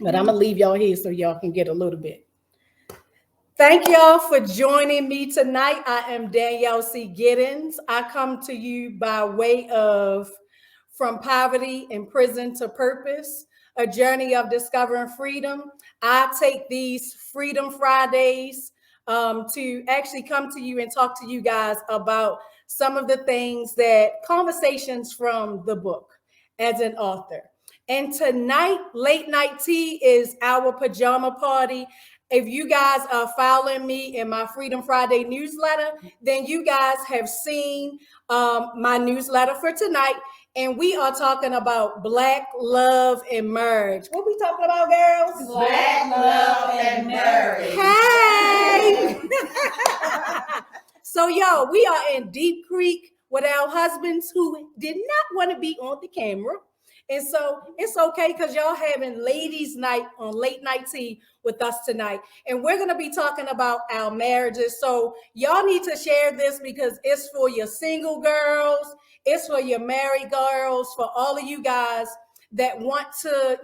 But I'm going to leave y'all here so y'all can get a little bit. Thank y'all for joining me tonight. I am Danielle C. Giddens. I come to you by way of From Poverty and Prison to Purpose, a journey of discovering freedom. I take these Freedom Fridays to actually come to you and talk to you guys about some of the things that conversations from the book as an author. And tonight, late night tea is our pajama party. If you guys are following me in my Freedom Friday newsletter, then you guys have seen my newsletter for tonight. And we are talking about Black love and marriage. What we talking about, girls? Black love and marriage. Hey! So, yo, we are in Deep Creek with our husbands who did not want to be on the camera. And so it's okay because y'all having ladies' night on late night tea with us tonight. And we're going to be talking about our marriages. So y'all need to share this because it's for your single girls. It's for your married girls, for all of you guys that want to,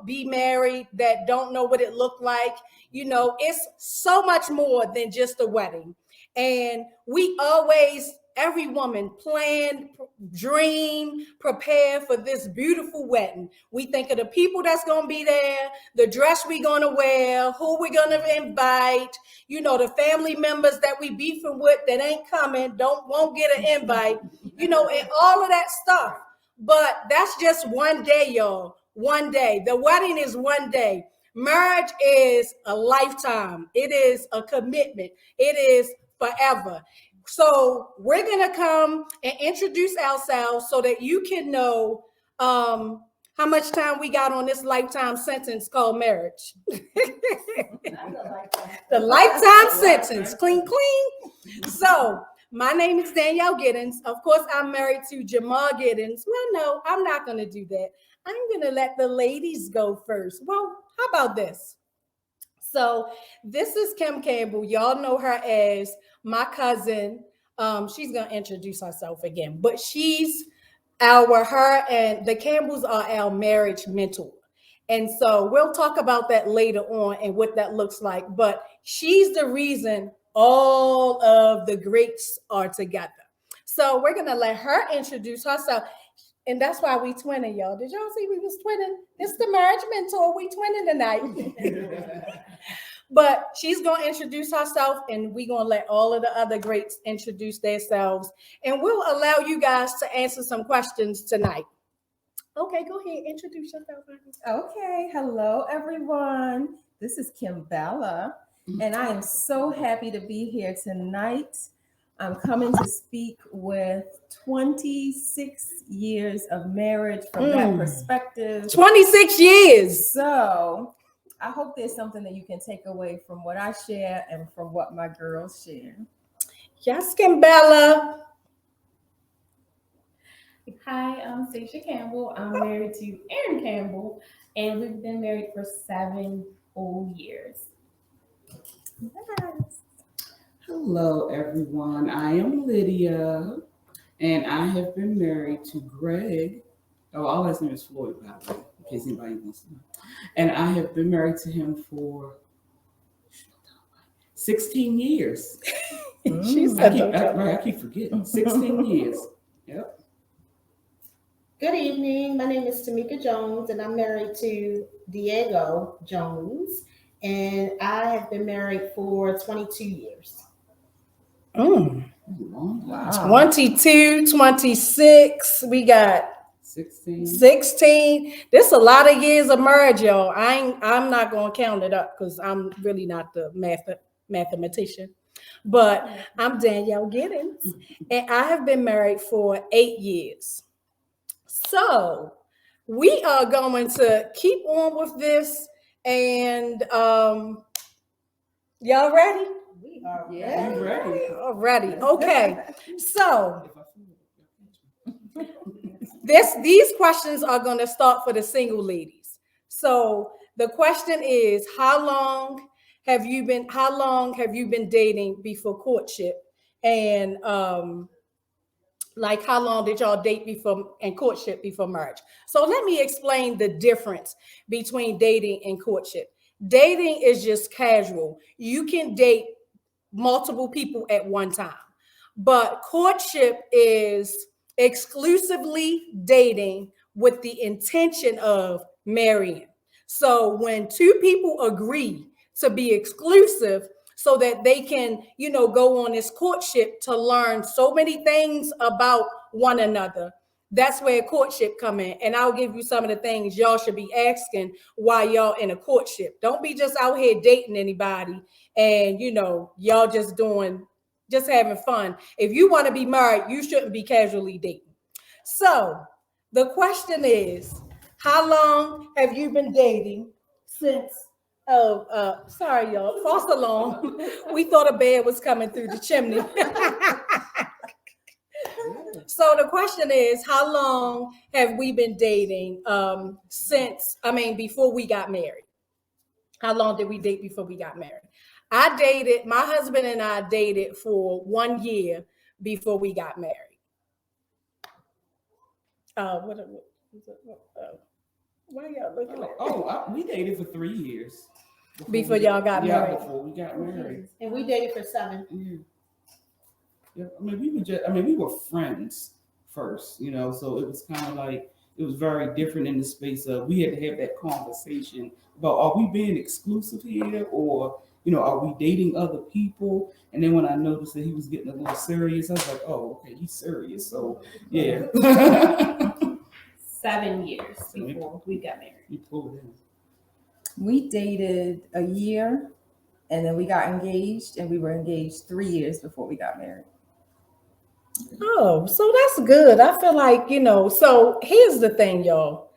be married, that don't know what it looked like. It's so much more than just a wedding. And we always, every woman plan, dream, prepare for this beautiful wedding. We think of the people that's going to be there, the dress we're going to wear, who we're going to invite, the family members that we beefing with that ain't coming, won't get an invite, and all of that stuff. But that's just one day, y'all. One day. The wedding is one day. Marriage is a lifetime. It is a commitment. It is forever. So we're going to come and introduce ourselves so that you can know how much time we got on this lifetime sentence called marriage. The lifetime sentence. Clean. So my name is Danielle Giddens. Of course, I'm married to Jamal Giddens. Well, no, I'm not going to do that. I'm going to let the ladies go first. Well, how about this? So this is Kim Campbell. Y'all know her as my cousin. She's going to introduce herself again, but her and the Campbells are our marriage mentor. And so we'll talk about that later on and what that looks like. But she's the reason all of the greats are together. So we're going to let her introduce herself. And that's why we twinning, y'all. Did y'all see we was twinning? It's the marriage mentor. We twinning tonight. But she's going to introduce herself, and we're going to let all of the other greats introduce themselves. And we'll allow you guys to answer some questions tonight. Okay, go ahead. Introduce yourself. Okay. Hello, everyone. This is Kim Bella, and I am so happy to be here tonight. I'm coming to speak with 26 years of marriage from that perspective. 26 years. So I hope there's something that you can take away from what I share and from what my girls share. Yes, Kim Bella. Hi, I'm Sasha Campbell. I'm married to Aaron Campbell, and we've been married for 7 whole years. Yes. Hello, everyone. I am Lydia, and I have been married to Greg. Oh, all his name is Floyd, by the way, in case anybody wants to know. And I have been married to him for 16 years. I keep forgetting. 16 years. Yep. Good evening. My name is Tamika Jones, and I'm married to Diego Jones, and I have been married for 22 years. Wow. 22, 26. We got 16. This is a lot of years of marriage, y'all. I'm not gonna count it up because I'm really not the mathematician. But I'm Danielle Giddens, and I have been married for 8 years. So we are going to keep on with this, and y'all ready? We are ready. Okay. So these questions are going to start for the single ladies. So the question is, how long have you been dating before courtship? And like how long did y'all date before and courtship before marriage? So let me explain the difference between dating and courtship. Dating is just casual. You can date multiple people at one time. But courtship is exclusively dating with the intention of marrying. So when two people agree to be exclusive so that they can, go on this courtship to learn so many things about one another, that's where courtship come in. And I'll give you some of the things y'all should be asking while y'all in a courtship. Don't be just out here dating anybody and y'all just having fun. If you want to be married, you shouldn't be casually dating. So the question is, how long have you been dating since? Oh, sorry, y'all. False alarm. We thought a bear was coming through the chimney. So the question is, how long have we been dating before we got married? How long did we date before we got married? My husband and I dated for 1 year before we got married. Why y'all looking at We dated for 3 years. Before y'all got married? Yeah, before we got married. And we dated for 7. Yeah, we were friends first, so it was kind of like, it was very different in the space of, we had to have that conversation about, are we being exclusive here, or, are we dating other people? And then when I noticed that he was getting a little serious, I was like, oh, okay, he's serious. So, yeah. 7 years before we got married. You pulled in. We dated a year, and then we got engaged, and we were engaged 3 years before we got married. Oh, so that's good. I feel like, so here's the thing, y'all.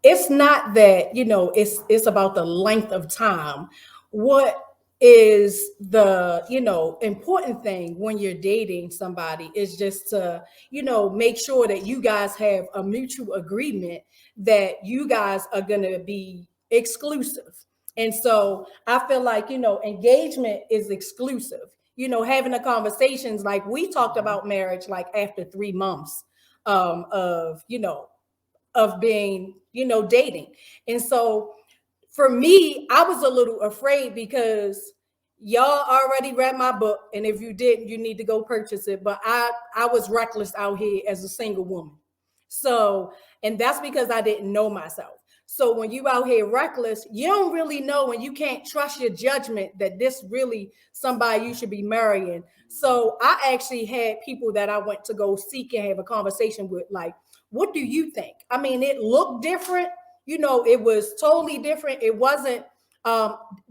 It's not that, it's about the length of time. What is the, important thing when you're dating somebody is just to, make sure that you guys have a mutual agreement that you guys are going to be exclusive. And so I feel like, engagement is exclusive. Having the conversations, like we talked about marriage, like after 3 months of being, dating. And so for me, I was a little afraid because y'all already read my book. And if you didn't, you need to go purchase it. But I was reckless out here as a single woman. So, and that's because I didn't know myself. So when you out here reckless, you don't really know, and you can't trust your judgment that this really somebody you should be marrying. So I actually had people that I went to go seek and have a conversation with, like, what do you think? I mean, it looked different. It was totally different. It wasn't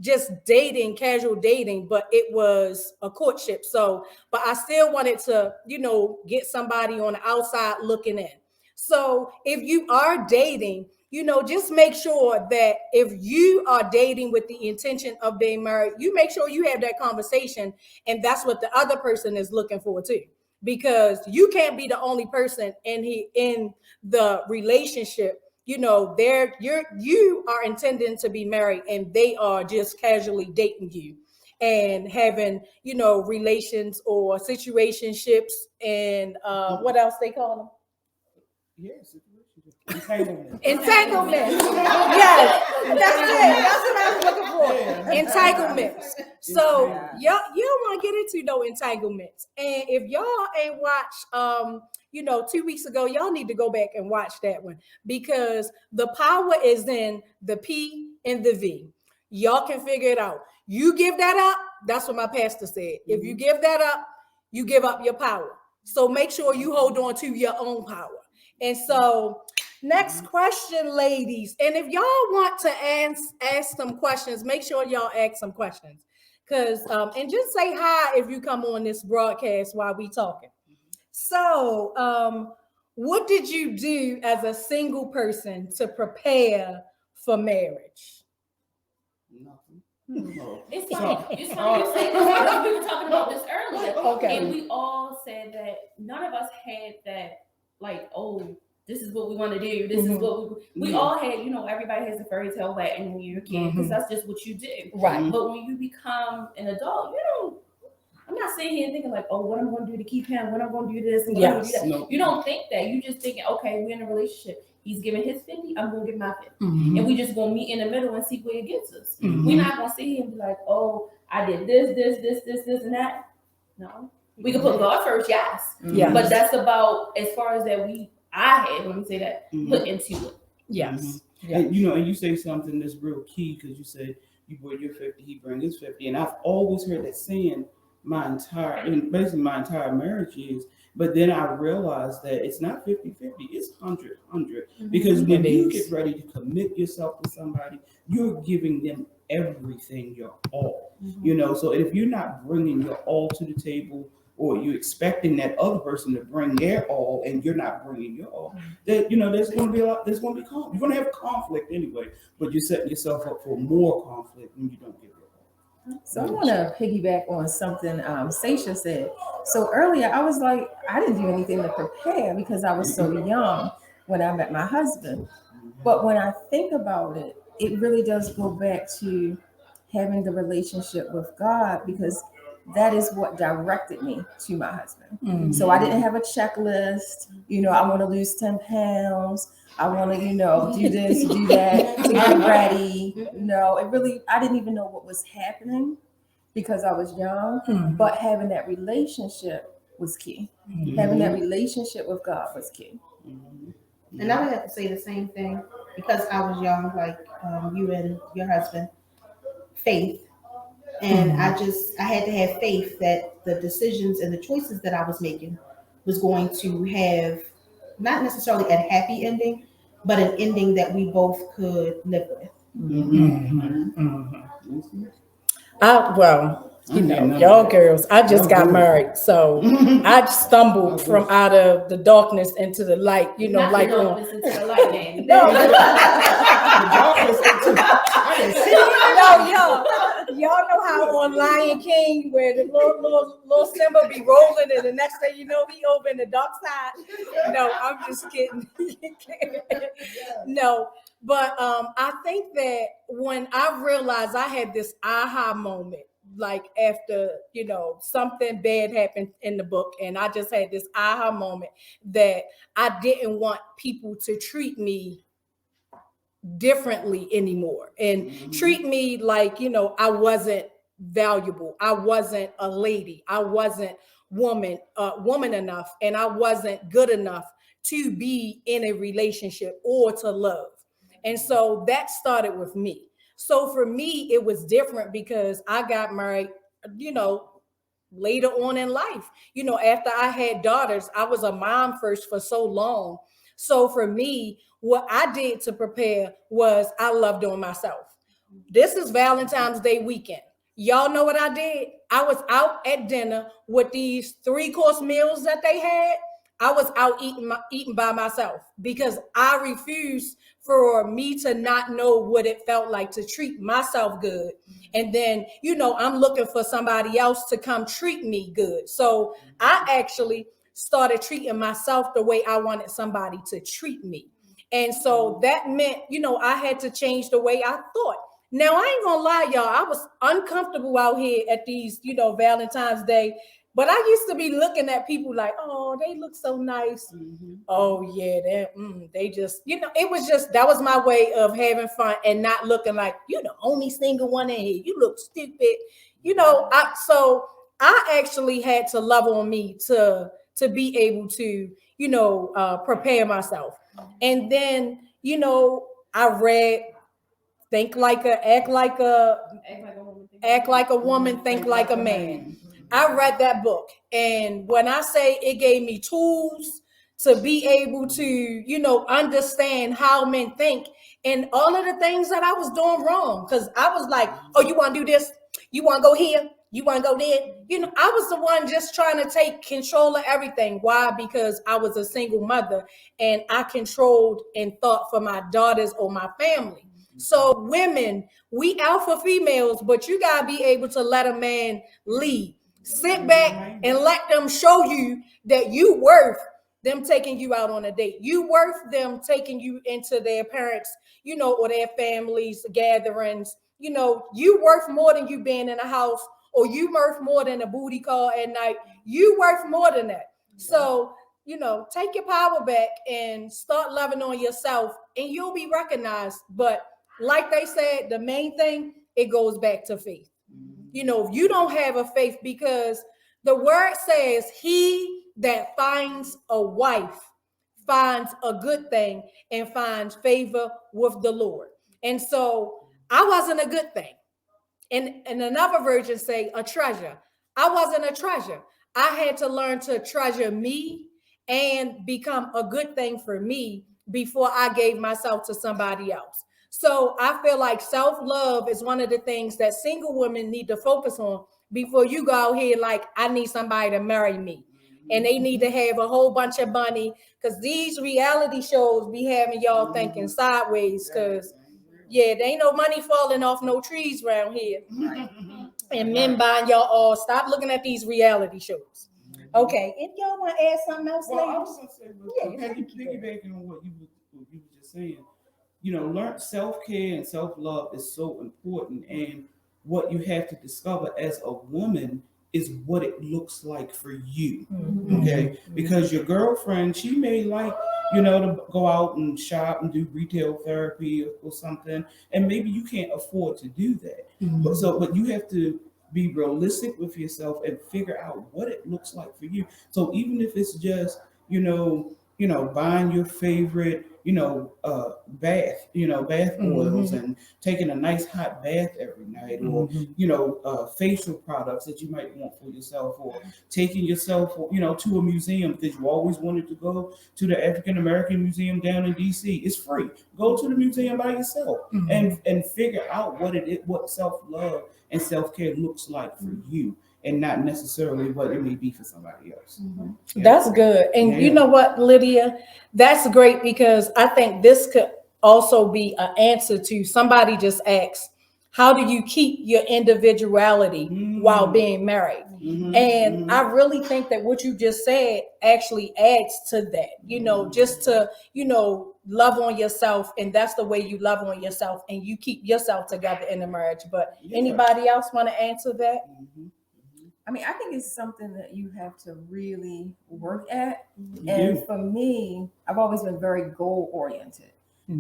just dating, casual dating, but it was a courtship. So, but I still wanted to, get somebody on the outside looking in. So if you are dating, just make sure that if you are dating with the intention of being married, you make sure you have that conversation. And that's what the other person is looking for too, because you can't be the only person in the relationship. You are intending to be married, and they are just casually dating you and having, relations or situationships and what else they call them? Yes. Entanglement. Yes, that's it. That's what I was looking for. Entanglements. So you don't want to get into no entanglements. And if y'all ain't watched 2 weeks ago, y'all need to go back and watch that one, because the power is in the P and the V. Y'all can figure it out. You give that up. That's what my pastor said. If you give that up, you give up your power. So make sure you hold on to your own power. And so next question, ladies. And if y'all want to ask some questions, make sure y'all ask some questions. And just say hi if you come on this broadcast while we talking. So what did you do as a single person to prepare for marriage? Nothing. It's funny you say this because we were talking about this earlier. Okay. And we all said that none of us had that, like, oh, this is what we want to do. This is what we all had, everybody has a fairy tale wedding when you're a kid, because that's just what you do. Right. But when you become an adult, I'm not sitting here thinking like, oh, what I'm going to do to keep him, what I'm going to do this, and what I'm going to Yes. do that. No. You don't think that. You just thinking, okay, we're in a relationship. He's giving his 50, I'm going to give my 50. Mhm. And we just going to meet in the middle and see where it gets us. Mhm. We're not going to sit here and be like, oh, I did this, and that. No. We can put God first, yes. Yes. But that's about as far as that I had, let me say that, put into it. Yes. And and you say something that's real key, because you said you bring your 50, he bring his 50. And I've always heard that saying basically my entire marriage is, but then I realized that it's not 50-50, it's 100-100. Because when you get ready to commit yourself to somebody, you're giving them everything, your all. So if you're not bringing your all to the table, or you're expecting that other person to bring their all and you're not bringing your all, that there's going to be there's going to be conflict. You're going to have conflict anyway, but you're setting yourself up for more conflict when you don't give your all. So I want to piggyback on something Sasha said. So earlier I was like, I didn't do anything to prepare because I was so young when I met my husband. But when I think about it, it really does go back to having the relationship with God, because that is what directed me to my husband. Mhm. So I didn't have a checklist. I want to lose 10 pounds. I want to, do this, do that to get ready. No, I didn't even know what was happening because I was young. Mhm. But having that relationship was key. Having that relationship with God was key. And I would have to say the same thing because I was young, like you and your husband. Faith. And I had to have faith that the decisions and the choices that I was making was going to have not necessarily a happy ending, but an ending that we both could live with. Well, y'all girls, I just got married, so I stumbled from out of the darkness into the light, Not like the on. darkness into the light, man. Y'all know how on Lion King, where the little Simba be rolling, and the next thing you know, he over in the dark side. No, I'm just kidding. No, but I think that when I realized I had this aha moment, like after something bad happened in the book, and I just had this aha moment that I didn't want people to treat me differently anymore and treat me like I wasn't valuable, I wasn't a lady, I wasn't woman enough, and I wasn't good enough to be in a relationship or to love. And so that started with me. So for me it was different because I got married later on in life. After I had daughters, I was a mom first for so long. So for me, what I did to prepare was I loved on myself. This is Valentine's Day weekend. Y'all know what I did? I was out at dinner with these 3-course meals that they had. I was out eating by myself because I refused for me to not know what it felt like to treat myself good. And then, I'm looking for somebody else to come treat me good. So I actually started treating myself the way I wanted somebody to treat me. And so that meant, I had to change the way I thought. Now, I ain't gonna lie, y'all, I was uncomfortable out here at these, Valentine's Day. But I used to be looking at people like, oh, they look so nice. Oh, yeah, they just, it was just, that was my way of having fun and not looking like, you're the only single one in here. You look stupid. So I actually had to love on me to be able to, prepare myself. And then, I read Act Like a Woman, Think Like a Man. I read that book. And when I say it gave me tools to be able to, understand how men think and all of the things that I was doing wrong. Because I was like, oh, you want to do this? You want to go here? You want to go there? I was the one just trying to take control of everything. Why? Because I was a single mother and I controlled and thought for my daughters or my family. So women, we alpha females, but you got to be able to let a man lead. Sit back and let them show you that you worth them taking you out on a date. You worth them taking you into their parents, or their families gatherings. You worth more than you being in a house, or you worth more than a booty call at night. You worth more than that. So, take your power back and start loving on yourself, and you'll be recognized. But like they said, the main thing, it goes back to faith. If you don't have a faith, because the word says, he that finds a wife finds a good thing and finds favor with the Lord. And so I wasn't a good thing. And another version say a treasure. I wasn't a treasure. I had to learn to treasure me and become a good thing for me before I gave myself to somebody else. So I feel like self-love is one of the things that single women need to focus on before you go out here like, I need somebody to marry me. And they need to have a whole bunch of money, because these reality shows be having y'all thinking sideways, because there ain't no money falling off no trees around here. And men buying y'all all. Stop looking at these reality shows. Okay, if y'all want to add something else, Well, I ladies? was going to say, piggybacking on what you were just saying, learn self-care and self-love is so important. And what you have to discover as a woman is what it looks like for you. Okay? Because your girlfriend, she may like, to go out and shop and do retail therapy or something. And maybe you can't afford to do that. But you have to be realistic with yourself and figure out what it looks like for you. So even if it's just, buying your favorite, bath oils and taking a nice hot bath every night, or, facial products that you might want for yourself, or taking yourself, to a museum that you always wanted to go to, the African American Museum down in DC. It's free. Go to the museum by yourself and figure out what self-love and self-care looks like for you, and not necessarily what it may be for somebody else. That's good. And you know what, Lydia? That's great, because I think this could also be an answer to somebody just asked, how do you keep your individuality while being married? And I really think that what you just said actually adds to that, just to, love on yourself. And that's the way you love on yourself, and you keep yourself together in a marriage. But anybody else want to answer that? I mean, I think it's something that you have to really work at. And for me, I've always been very goal oriented.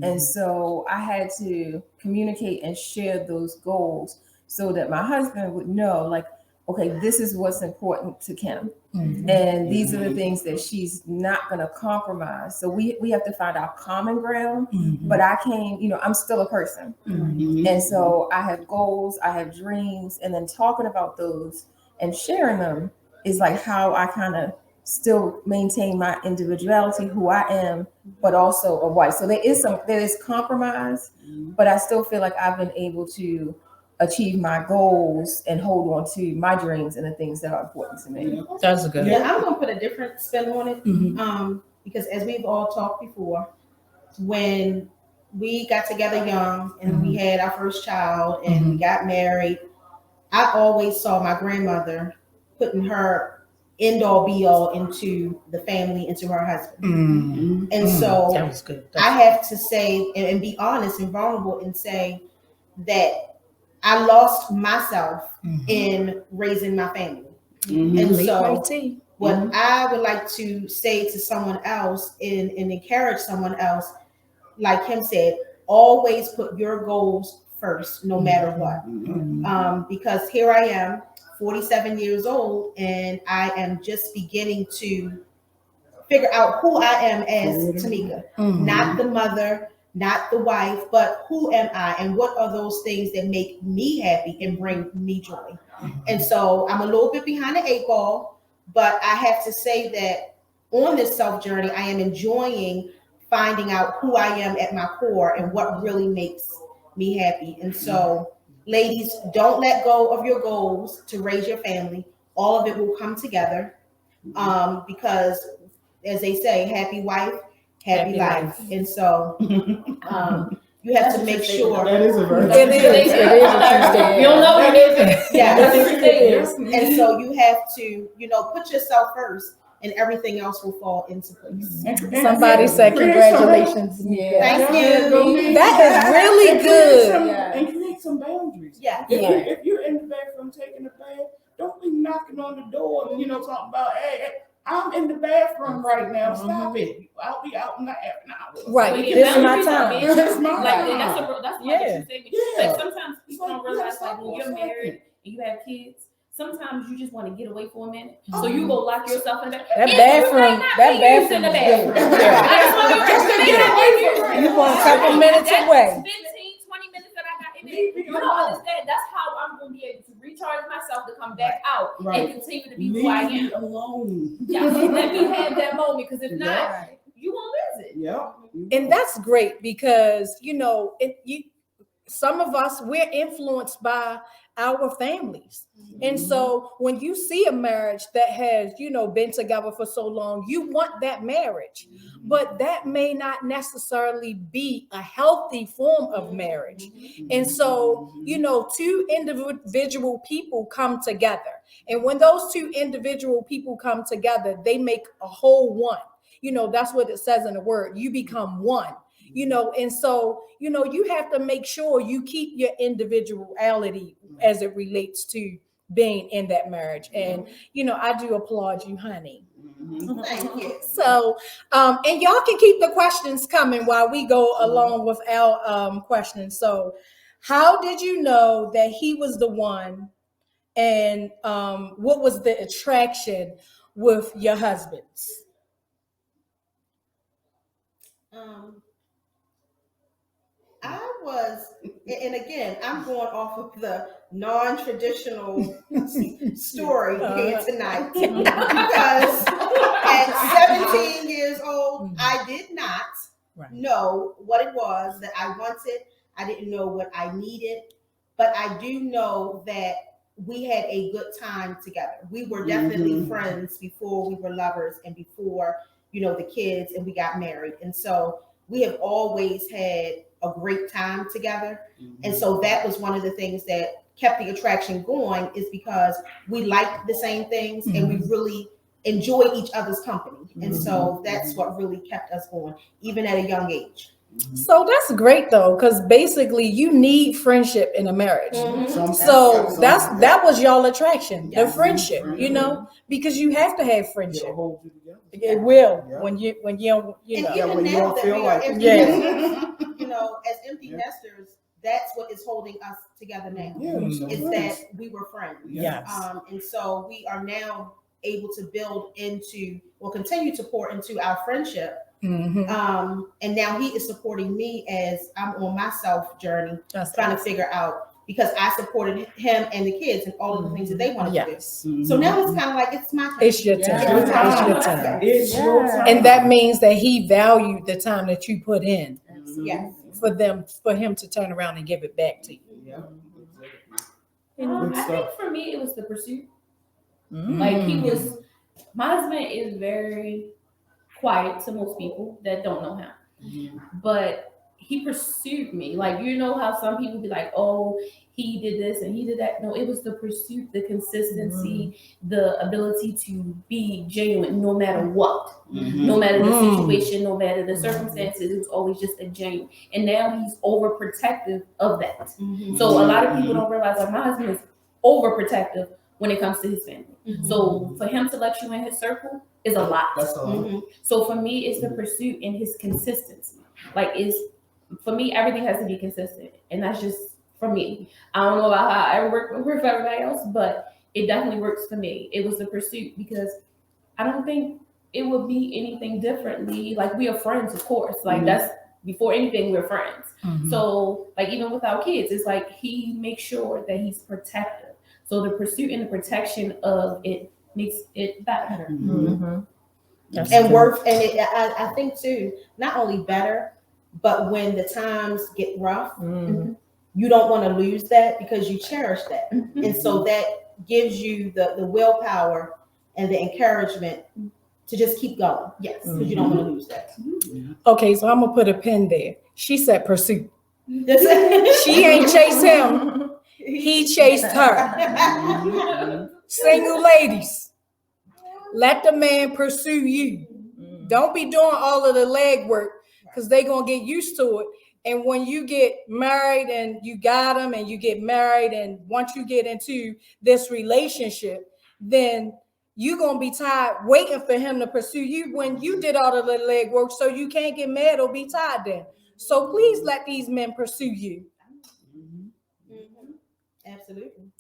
And so I had to communicate and share those goals so that my husband would know, like, okay, this is what's important to Kim. And these are the things that she's not going to compromise. So we have to find our common ground. But I can't, I'm still a person. And so I have goals, I have dreams, and then talking about those and sharing them is like how I kind of still maintain my individuality, who I am, but also a wife. So there is compromise, but I still feel like I've been able to achieve my goals and hold on to my dreams and the things that are important to me. That's good. Yeah, I'm gonna put a different spin on it. Because as we've all talked before, when we got together young and we had our first child and we got married, I always saw my grandmother putting her end all be all into the family, into her husband. And so That was good. I have to say and be honest and vulnerable and say that I lost myself in raising my family. And so what I would like to say to someone else and encourage someone else, like him said, always put your goals first, no matter what. Because here I am, 47 years old, and I am just beginning to figure out who I am as Tamika. Not the mother, not the wife, but who am I, and what are those things that make me happy and bring me joy. And so I'm a little bit behind the 8 ball, but I have to say that on this self journey, I am enjoying finding out who I am at my core and what really makes me happy. And so, ladies, don't let go of your goals to raise your family. All of it will come together, because, as they say, happy wife, happy life. And so, you have to make sure. That is a verse. It is. You don't know what it is. Yeah, it is. And so you have to, put yourself first. and everything else will fall into place. Somebody said congratulations. Yeah. Thank you. That is really good. And create some boundaries. Yeah. If you're in the bathroom taking a bath, don't be knocking on the door, talking about, hey, I'm in the bathroom right now. Stop it. I'll be out in the half an hour. Right. But This is my boundaries are time. big. This is my Like time. that's Yeah. what you say. Yeah. Like sometimes people don't realize, like when you're Stop. married and you have kids, sometimes you just want to get away for a minute. So you go lock yourself in the That If bathroom, you might not be using the bathroom. bathroom. Yeah. I just want Just to get away from it. You want a couple minutes That's away. 15, 20 minutes that I got in Leave there. me You don't alone. understand. That's how I'm going to be able to recharge myself to come back out Right. and continue to be who I Leave me am. alone. Yeah, let me have that moment, because if not, Yeah. you won't lose it. Yep. And that's great because some of us, we're influenced by our families. And so when you see a marriage that has, been together for so long, you want that marriage, but that may not necessarily be a healthy form of marriage. And so, two individual people come together. And when those two individual people come together, they make a whole one. That's what it says in the word. You become one. And so, you have to make sure you keep your individuality as it relates to being in that marriage. And, I do applaud you, honey. Thank you. So, and y'all can keep the questions coming while we go along with our questions. So, how did you know that he was the one? And what was the attraction with your husbands? I was, and again, I'm going off of the non-traditional story here tonight because at 17 years old, I did not know what it was that I wanted. I didn't know what I needed, but I do know that we had a good time together. We were definitely friends before we were lovers and before, the kids, and we got married. And so we have always had a great time together. And so that was one of the things that kept the attraction going, is because we liked the same things and we really enjoyed each other's company. And so that's what really kept us going, even at a young age. So that's great though, because basically you need friendship in a marriage. So that was y'all attraction, the friendship, because you have to have friendship. It will when you And even now that we are empty nesters, as empty nesters, that's what is holding us together now. Is that we were friends. Yes. And so we are now able to continue to pour into our friendship. And now he is supporting me as I'm on my self journey, trying to figure out, because I supported him and the kids and all of the things that they wanted to do. So now it's kind of like, it's my time. It's your time. It's your time. And that means that he valued the time that you put in Yes. for him to turn around and give it back to you. I think for me, it was the pursuit. Like my husband is very quiet to most people that don't know him, but he pursued me. Like, how some people be like, oh, he did this and he did that. No, it was the pursuit, the consistency, the ability to be genuine no matter what, no matter the situation, no matter the circumstances. It was always just a genuine. And now he's overprotective of that. So a lot of people don't realize that my husband is overprotective when it comes to his family. So for him to let you in his circle is a lot. That's all. So for me, it's the pursuit and his consistency. Like, for me, everything has to be consistent, and that's just for me. I don't know about how I work for everybody else, but it definitely works for me. It was the pursuit, because I don't think it would be anything differently. Like, we are friends, of course. Like, that's before anything, we're friends. So, like, even with our kids, it's like he makes sure that he's protective. So the pursuit and the protection of it makes it better. And I think too, not only better, but when the times get rough, you don't want to lose that, because you cherish that. And so that gives you the willpower and the encouragement to just keep going. Yes, because you don't want to lose that. Okay, so I'm gonna put a pin there. She said pursuit. She ain't chased him. He chased her. Single ladies, Let the man pursue you. Don't be doing all of the legwork because they're going to get used to it. And when you get married and you got them and you get married, and once you get into this relationship, then you're going to be tired waiting for him to pursue you when you did all of the legwork, so you can't get mad or be tired then. So please let these men pursue you. Absolutely.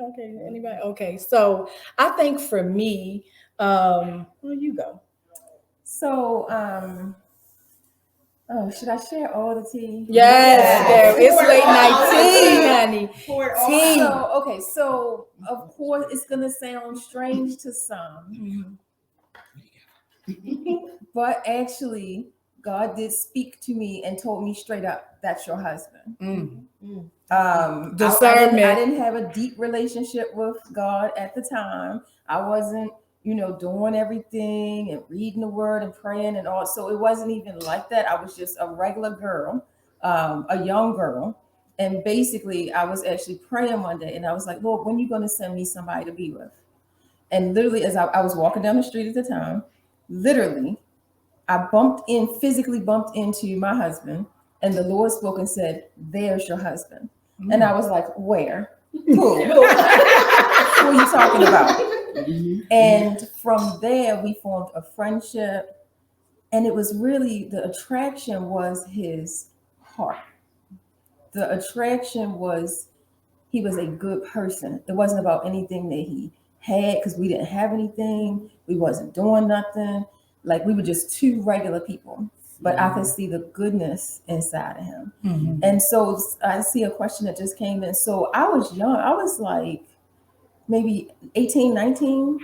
Okay, anybody? Okay, so I think for me, well, you go. So, should I share all the tea? Yes, Yeah. girl, it's late night tea, honey. Pour it all Tea. out. So of course it's gonna sound strange to some, but actually God did speak to me and told me straight up, that's your husband. Discernment. I didn't have a deep relationship with God at the time. I wasn't, doing everything and reading the word and praying and all. So it wasn't even like that. I was just a regular girl, a young girl. And basically I was actually praying one day and I was like, Lord, when are you going to send me somebody to be with? And literally, as I was walking down the street at the time, literally, I physically bumped into my husband, and the Lord spoke and said, there's your husband. And I was like, where? Who? Who are you talking about? And from there, we formed a friendship. And it was really, the attraction was his heart. The attraction was, he was a good person. It wasn't about anything that he had, because we didn't have anything. We wasn't doing nothing. Like, we were just two regular people. But I could see the goodness inside of him. And so I see a question that just came in. So I was young. I was like maybe 18, 19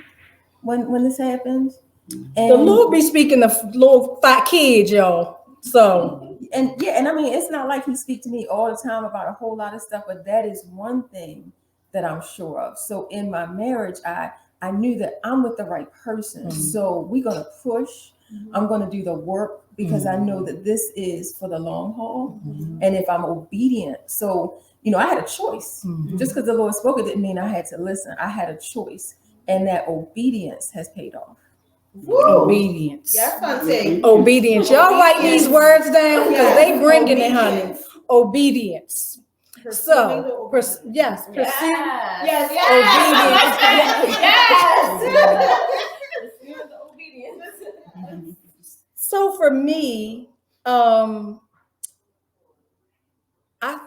when this happened. And The Lord be speaking to little fat kids, y'all. So and I mean, it's not like he speaks to me all the time about a whole lot of stuff, but that is one thing that I'm sure of. So in my marriage, I knew that I'm with the right person. So we're gonna push. I'm gonna do the work because I know that this is for the long haul. And if I'm obedient, so I had a choice. Just because the Lord spoke, it didn't mean I had to listen. I had a choice, and that obedience has paid off. Woo. obedience. Yes, Auntie. Obedience. Y'all write these words down because they bringing it, honey. Obedience. So, yes, pursue. Yes. Obedience. So for me, I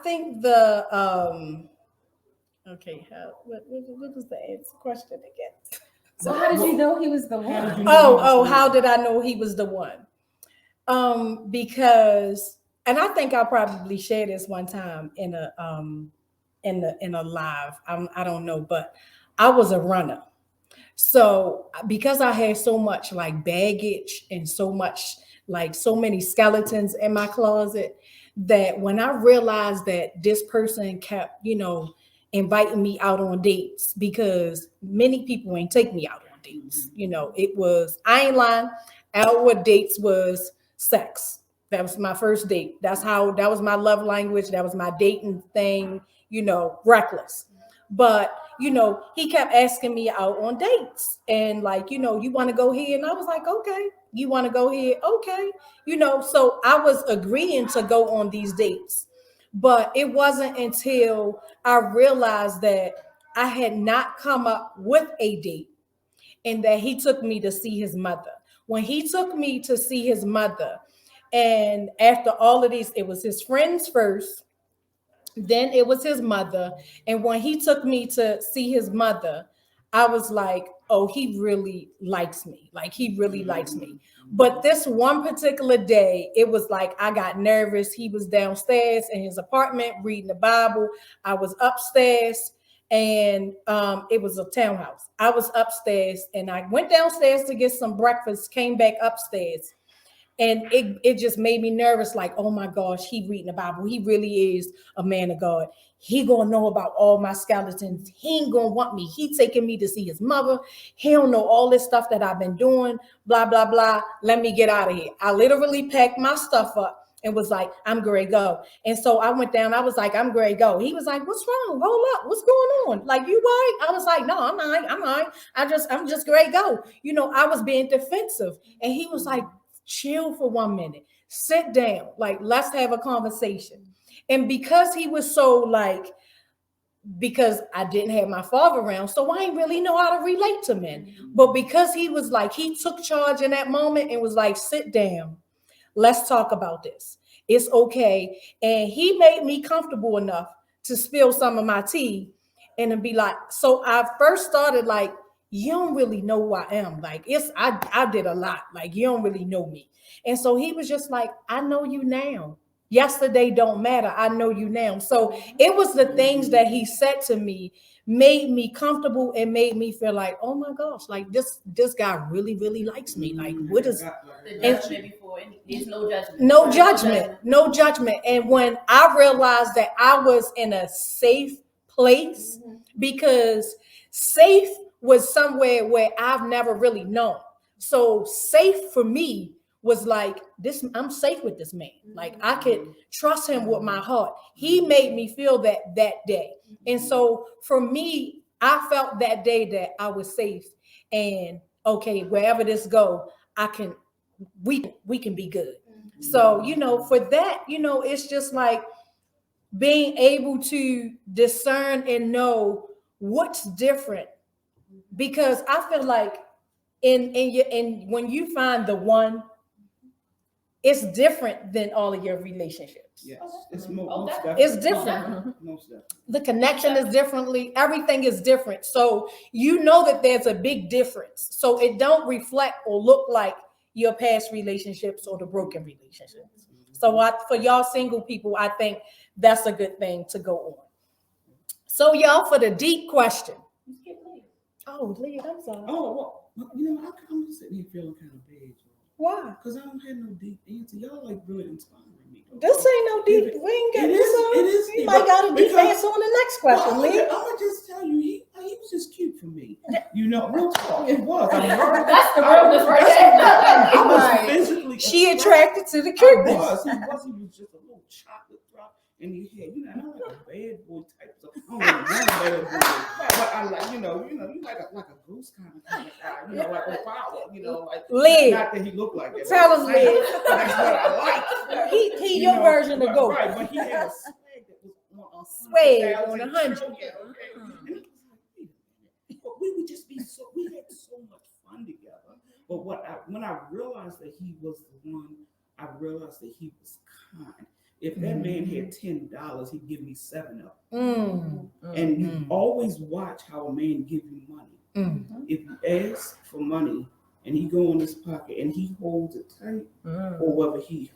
think the okay. What was the answer question again? So how did you know he was the one? How did I know he was the one? Because, and I think I'll probably share this one time in a live. I don't know, but I was a runner. So because I had so much like baggage and so much like so many skeletons in my closet, that when I realized that this person kept, inviting me out on dates, because many people ain't take me out on dates. It was, I ain't lying, our dates was sex. That was my first date. That was my love language. That was my dating thing, reckless. But, he kept asking me out on dates and like, you want to go here? And I was like, okay. You want to go here? Okay. So I was agreeing to go on these dates. But it wasn't until I realized that I had not come up with a date and that he took me to see his mother. When he took me to see his mother, and after all of these, it was his friends first, then it was his mother. And when he took me to see his mother, I was like, oh, he really likes me. Like, he really likes me. But this one particular day, it was like I got nervous. He was downstairs in his apartment reading the Bible. I was upstairs, and it was a townhouse. I was upstairs, and I went downstairs to get some breakfast, came back upstairs. And it just made me nervous, like, oh my gosh, he reading the Bible. He really is a man of God. He gonna know about all my skeletons. He ain't gonna want me. He taking me to see his mother. He don't know all this stuff that I've been doing, blah, blah, blah. Let me get out of here. I literally packed my stuff up and was like, I'm ready to go. And so I went down. I was like, I'm ready to go. He was like, what's wrong? Hold up. What's going on? Like, you right? I was like, no, I'm not. I'm not. I'm just ready to go. You know, I was being defensive. And he was like, chill for 1 minute. Sit down. Like, let's have a conversation. And because he was so like, because I didn't have my father around, so I didn't really know how to relate to men. But because he was like, he took charge in that moment and was like, sit down. Let's talk about this. It's okay. And he made me comfortable enough to spill some of my tea and then be like, so I first started like, you don't really know who I am. Like, I did a lot. Like, you don't really know me. And so he was just like, I know you now. Yesterday don't matter. I know you now. So it was the things that he said to me made me comfortable and made me feel like, oh my gosh, like this guy really, really likes me. Like, what is The judgment before, and there's no judgment. No judgment. And when I realized that I was in a safe place, because safe was somewhere where I've never really known. So safe for me was like, this, I'm safe with this man. Like, I could trust him with my heart. He made me feel that day. And so for me, I felt that day that I was safe, and okay, wherever this go, we can be good. So, you know, for that, you know, it's just like being able to discern and know what's different, because I feel like when you find the one, it's different than all of your relationships. Yes, it's most It's definitely. different. Most definitely. The connection is differently. Everything is different. So you know that there's a big difference. So it don't reflect or look like your past relationships or the broken relationships. So for y'all single people, I think that's a good thing to go on. So y'all, for the deep question. Oh, Leah, I'm sorry. Oh, well, you know, I'm sitting here feeling kind of bad. Why? Because I don't have no deep answer. Y'all like really inspiring me. Though. This ain't no deep. We ain't got this. It is. You might got a deep answer on the next question, Leah. I'm gonna just tell you, he was just cute for me. You know, real talk. It was. I mean, That's the realness right there. I was Right. physically. She attracted to the cuteness. He was just a little chocolate drop in your head. You know, and I'm like a bad boy type. So I don't really want a bad boy, but I like, you like a goose kind of guy. You know, like a power. You know, like Leah. not that he looked like that. Tell him, Leah. That's what I like. He your version of goat. Right, but he had a swag that was Swag on 100. But we would just be we had so much fun together. But when I realized that he was the one, I realized that he was kind. If that man had $10, he'd give me 7 of them. And you always watch how a man give you money. If you ask for money and he go in his pocket and he holds it tight, or whether he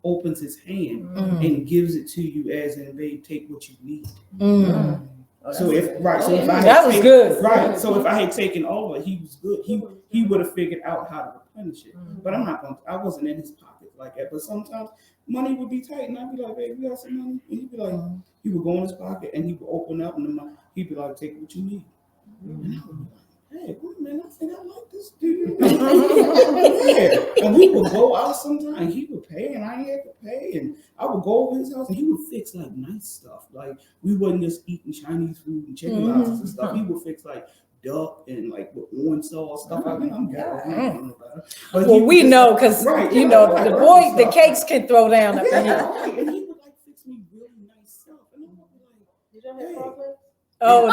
opens his hand and gives it to you as in, babe, take what you need. So if I had taken all of it, he was good. He would have figured out how to replenish it. But I wasn't in his pocket like that. But sometimes money would be tight, and I'd be like, "Babe, you got some money?" And he'd be like, he would go in his pocket and he would open up, and he'd be like, "Take what you need." And I would be like, "Hey, wait a minute, I think I like this dude." Yeah. And we would go out sometimes. He would pay, and I had to pay, and I would go over his house, and he would fix like nice stuff. Like we wasn't just eating Chinese food and chicken lobsters and stuff. He would fix like duck and like with orange sauce stuff. I mean, I'm getting well, we know because you know the boy, the cakes can throw down up in here. Right. And he would like fix me really nice stuff, and I'm like, Did y'all have frog Oh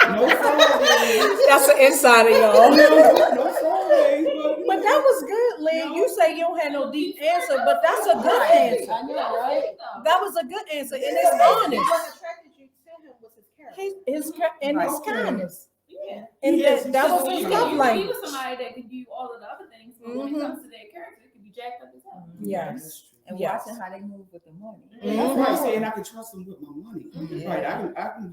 no frog legs. that's an insider, y'all. No frog legs, But that was good, Lynn. You say you don't have no deep answer, but that's a good answer. I know, right? That was a good answer, and it's honest. What attracted you to him was his character. His kindness, Yeah. and Yes, that was he his said love He language. was somebody that could do all of the other things, but when it comes to their character, it could be jacked up as hell. Yes. And Yes. watching how they move with the money. That's right. Saying I can trust them with my money. Right. I can,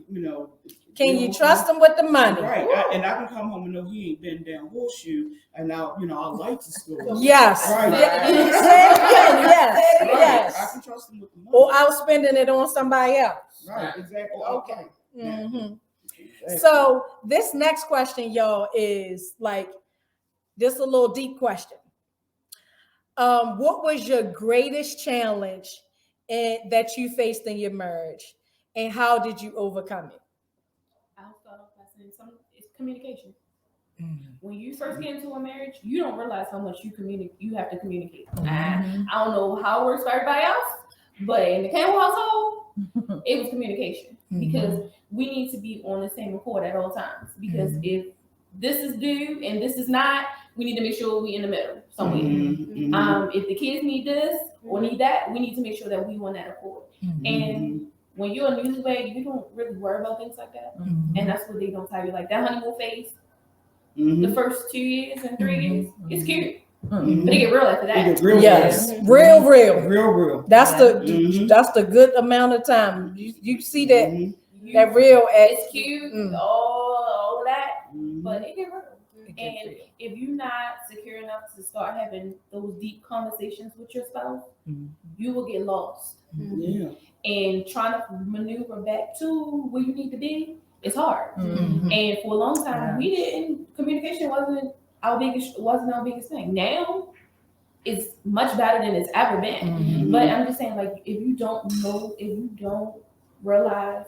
Can you trust him with the money? Right. And I can come home and know he ain't been down horseshoe, and now our lights are still. Yes. Right. Yes. Right. Yes. I can trust them with the money. Or I was spending it on somebody else. Right. Exactly. Okay. Yeah. Exactly. So this next question, y'all, is like this a little deep question. What was your greatest challenge that you faced in your marriage, and how did you overcome it? I'll start off by saying it's communication. When you first get into a marriage, you don't realize how much you have to communicate. I don't know how it works for everybody else, but in the Campbell household, it was communication because we need to be on the same accord at all times. Because if this is due and this is not, we need to make sure we in the middle somewhere. If the kids need this or need that, we need to make sure that we on that accord. And when you're a newlywed, you don't really worry about things like that. And that's what they don't tell you. Like that honeymoon phase, the first 2 years and 3 years, it's cute. But they get real after that. Yes, real. That's Mhm. that's the good amount of time. You see that that real It's cute, all of that, but it get real. And if you're not secure enough to start having those deep conversations with your spouse, you will get lost. Yeah. And trying to maneuver back to where you need to be, it's hard. And for a long time, communication wasn't our biggest thing. Now it's much better than it's ever been. But I'm just saying, like, if you don't realize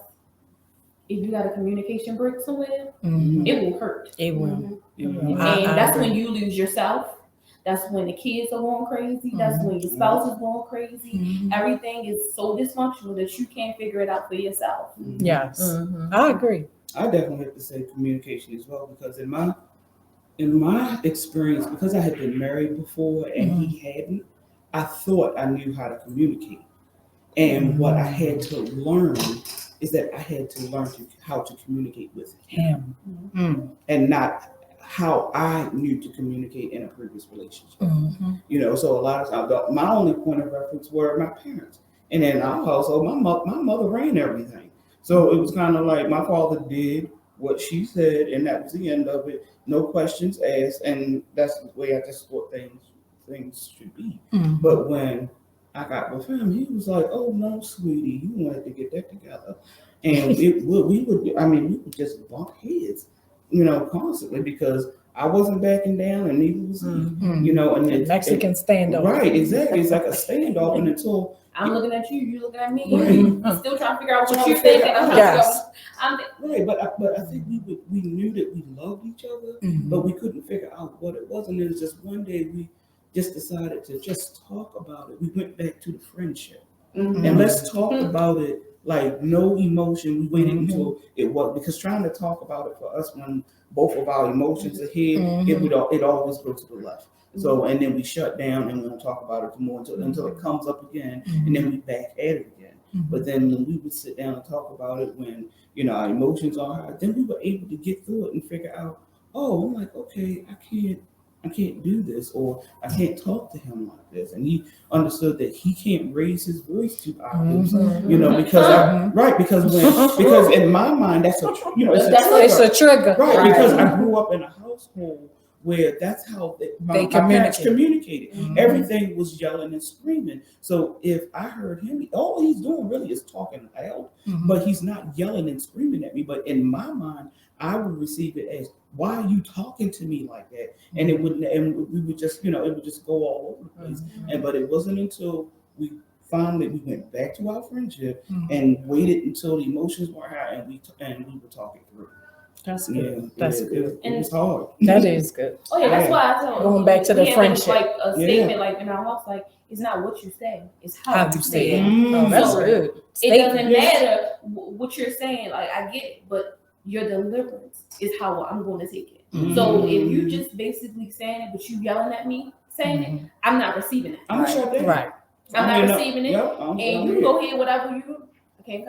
if you got a communication break somewhere, it will hurt. It will. And that's when you lose yourself. That's when the kids are going crazy. That's when your spouse is going crazy. Everything is so dysfunctional that you can't figure it out for yourself. Yes, I agree. I definitely have to say communication as well, because in my experience, because I had been married before and he hadn't, I thought I knew how to communicate. And what I had to learn is that I had to learn how to communicate with him, and not how I knew to communicate in a previous relationship. You know, so a lot of times, my only point of reference were my parents. And in our household, my mother ran everything. So it was kind of like my father did what she said, and that was the end of it. No questions asked, and that's the way I just thought things should be. But when I got with him, he was like, "Oh no, sweetie, you wanted to get that together," and we would just bump heads, you know, constantly, because I wasn't backing down, and neither was he, you know. And the Mexican standoff, right? Exactly, it's like a standoff, and until I'm looking at you, you looking at me, right. Still trying to figure out what you're thinking. Right, but I think we knew that we loved each other, but we couldn't figure out what it was, and it was just one day we just decided to just talk about it. We went back to the friendship, and let's talk about it. Like no emotion. We waited until it was, because trying to talk about it for us when both of our emotions are here, it always goes to the left. So, and then we shut down and we don't talk about it more until it comes up again, and then we back at it again. But then when we would sit down and talk about it, when, you know, our emotions are high, then we were able to get through it and figure out, oh, I'm like, okay, I can't do this, or I can't talk to him like this. And he understood that he can't raise his voice too octaves, you know, because in my mind, that's it's a trigger. Right, because I grew up in a household where that's how my parents communicated. Everything was yelling and screaming. So if I heard him, all he's doing really is talking loud, but he's not yelling and screaming at me. But in my mind, I would receive it as, why are you talking to me like that? And we would just, you know, it would just go all over the place. But it wasn't until we went back to our friendship and waited until the emotions were high, and we were talking through. That's good. That's good. It was hard. That is good. Oh yeah, that's why I tell going back to the friendship. Like a statement, like in our house, like it's not what you say, it's how you say it. Oh, that's so good. It doesn't matter what you're saying. Like I get it, but your deliverance is how I'm going to take it. So if you just basically saying it, but you yelling at me saying it, I'm not receiving it. I'm right. I'm not receiving it. And you go ahead whatever you. Like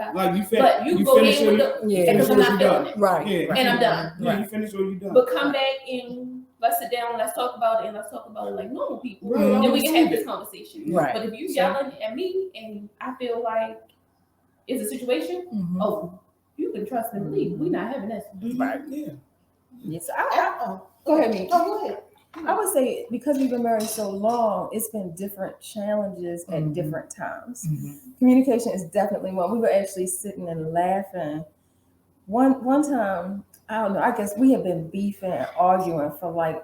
you go ahead with because I'm not feeling it. Right. And I'm done. Yeah, you finish or you done. But come back and let's sit down, let's talk about it, and let's talk about it like normal people. Right. Then we can have this conversation. Right. But if you yelling at me and I feel like it's a situation, oh, you can trust and believe. We're not having this. Right. Yeah. Yes. Go ahead, me. Oh, go ahead. I would say, because we've been married so long, it's been different challenges at different times. Communication is definitely one. We were actually sitting and laughing. One time, I don't know, I guess we had been beefing and arguing for like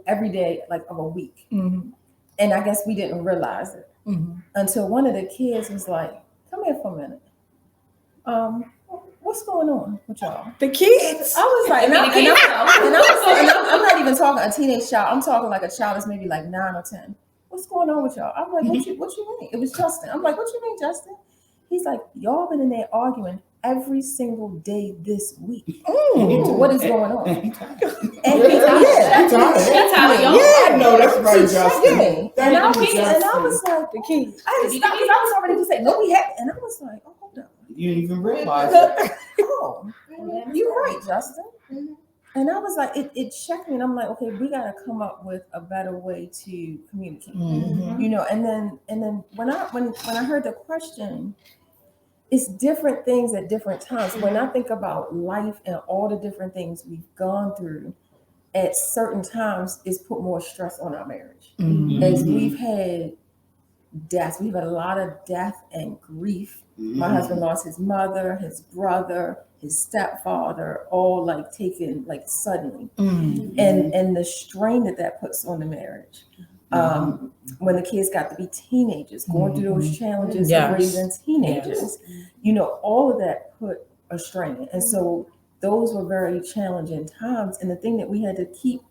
every day, like of a week. And I guess we didn't realize it until one of the kids was like, "Come here for a minute. What's going on with y'all?" The kids. I was like, I'm not even talking a teenage child. I'm talking like a child that's maybe like 9 or 10. What's going on with y'all? I'm like, what you mean? It was Justin. I'm like, what you mean, Justin? He's like, y'all been in there arguing every single day this week. What is going on? And he's like, I know that's right, Justin. And I was like, the kids. I had to stop because I was already to say, no, we had. And I was like, oh, hold on. You didn't even realize it. Oh, you're right, Justin. And I was like, it checked me, and I'm like, okay, we got to come up with a better way to communicate, you know. And then when I heard the question, it's different things at different times. When I think about life and all the different things we've gone through, at certain times, it's put more stress on our marriage. As we've had deaths, we've had a lot of death and grief. My husband lost his mother, his brother, his stepfather, all like taken like suddenly, and the strain that puts on the marriage. When the kids got to be teenagers, going through those challenges of raising teenagers, you know, all of that put a strain. And so those were very challenging times. And the thing that we had to keep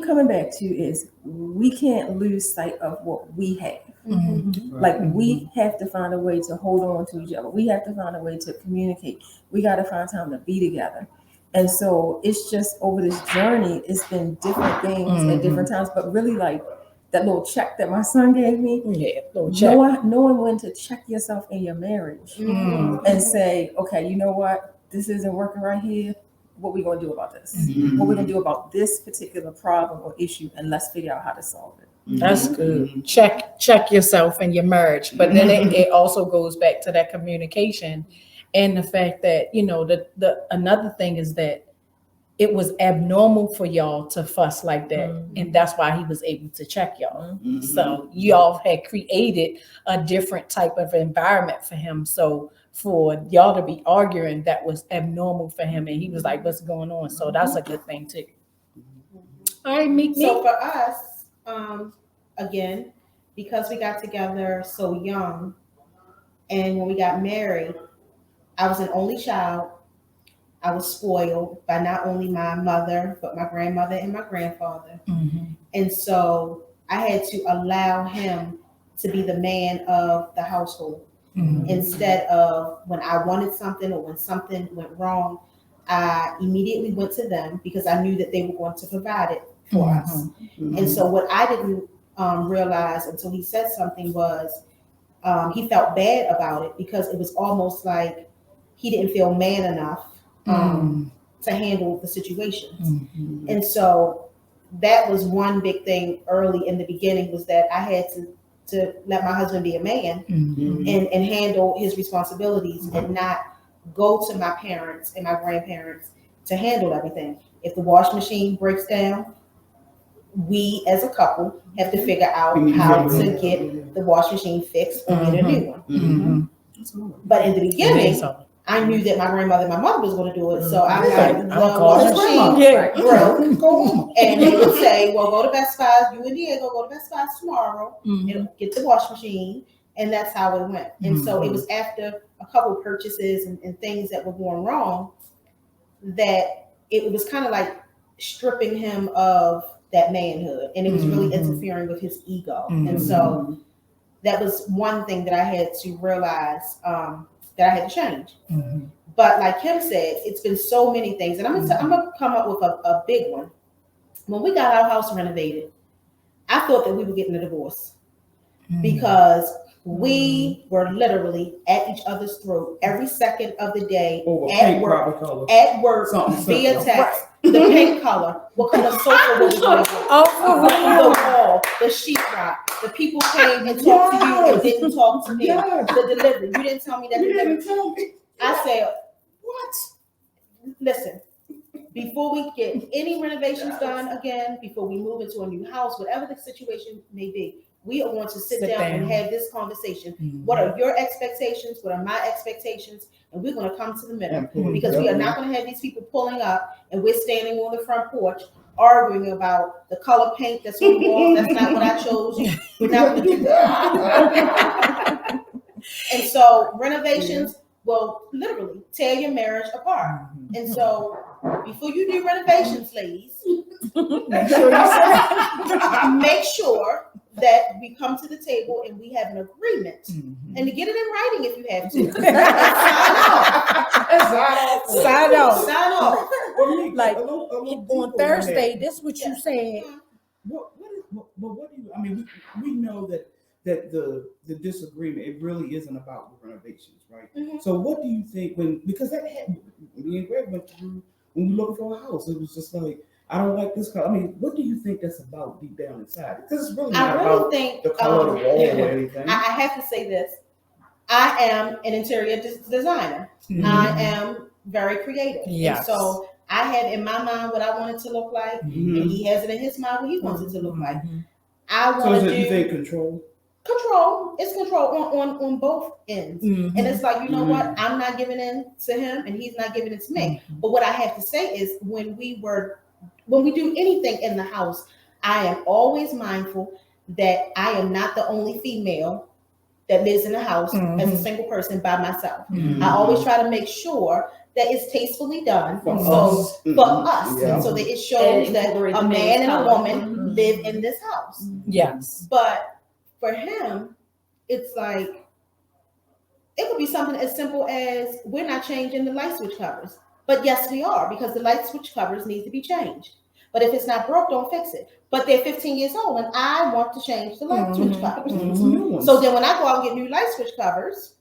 coming back to is we can't lose sight of what we have. Like we have to find a way to hold on to each other. We have to find a way to communicate. We got to find time to be together. And so it's just over this journey, it's been different things at different times, but really like that little check that my son gave me, knowing when to check yourself in your marriage and say, okay, you know what, this isn't working right here. What we gonna do about this? What we gonna do about this particular problem or issue, and let's figure out how to solve it. That's good. Check yourself in your marriage, but then it also goes back to that communication and the fact that, you know, the another thing is that it was abnormal for y'all to fuss like that, and that's why he was able to check y'all. So y'all had created a different type of environment for him. So for y'all to be arguing, that was abnormal for him, and he was like, "What's going on?" So that's a good thing too. All right, meet me. So for us, again, because we got together so young, and when we got married, I was an only child. I was spoiled by not only my mother, but my grandmother and my grandfather. And so I had to allow him to be the man of the household. Instead of when I wanted something or when something went wrong, I immediately went to them because I knew that they were going to provide it for us. And so what I didn't realize until he said something was he felt bad about it because it was almost like he didn't feel man enough to handle the situation. And so that was one big thing early in the beginning, was that I had to let my husband be a man and handle his responsibilities and not go to my parents and my grandparents to handle everything. If the washing machine breaks down, we as a couple have to figure out how to get the washing machine fixed or get a new one. But in the beginning, I knew that my grandmother and my mother was going to do it. So I'm like, the washing machine broke. And they would say, well, go to Best Buy. You and Diego go to Best Buy tomorrow and get the washing machine. And that's how it went. And so it was after a couple of purchases and things that were going wrong that it was kind of like stripping him of that manhood. And it was really interfering with his ego. And so that was one thing that I had to realize that I had to change. But like Kim said, it's been so many things. And I'm gonna come up with a big one. When we got our house renovated, I thought that we were getting a divorce because we were literally at each other's throat every second of the day, at work, via text. The pink color, what kind of sofa was it? The wall, the sheetrock. The people came and talked to you and didn't talk to me. The delivery, you didn't tell me that. You didn't tell me. I said, what? Listen, before we get any renovations done again, before we move into a new house, whatever the situation may be, we are going to sit down and have this conversation. What are your expectations? What are my expectations? And we're going to come to the middle because we are not going to have these people pulling up and we're standing on the front porch arguing about the color paint that's on the wall. That's not what I chose. We're not going to do that. And so renovations will literally tear your marriage apart. And so before you do renovations, ladies, make sure that we come to the table and we have an agreement, and to get it in writing if you have to. Sign off. Sign off. Like on Thursday, this what you said. What do you? I mean, we know that the disagreement, it really isn't about the renovations, right? So what do you think because that happened, me and Greg went through when we looking for a house, it was just like, I don't like this color. I mean, what do you think that's about deep down inside? Because it's really not about the color of the wall or anything. I have to say this. I am an interior designer. I am very creative. Yes. And so I had in my mind what I wanted to look like, and he has it in his mind what he wants it to look like. I want to do. You think control? Control. It's control on both ends. And it's like, you know what? I'm not giving in to him, and he's not giving it to me. But what I have to say is, when we do anything in the house, I am always mindful that I am not the only female that lives in the house as a single person by myself. I always try to make sure that it's tastefully done for us, and so that it shows that a man and a woman live in this house. Yes. But for him, it's like, it could be something as simple as, we're not changing the light switch covers. But yes, we are, because the light switch covers need to be changed. But if it's not broke, don't fix it. But they're 15 years old, and I want to change the light switch covers. So then when I go out and get new light switch covers,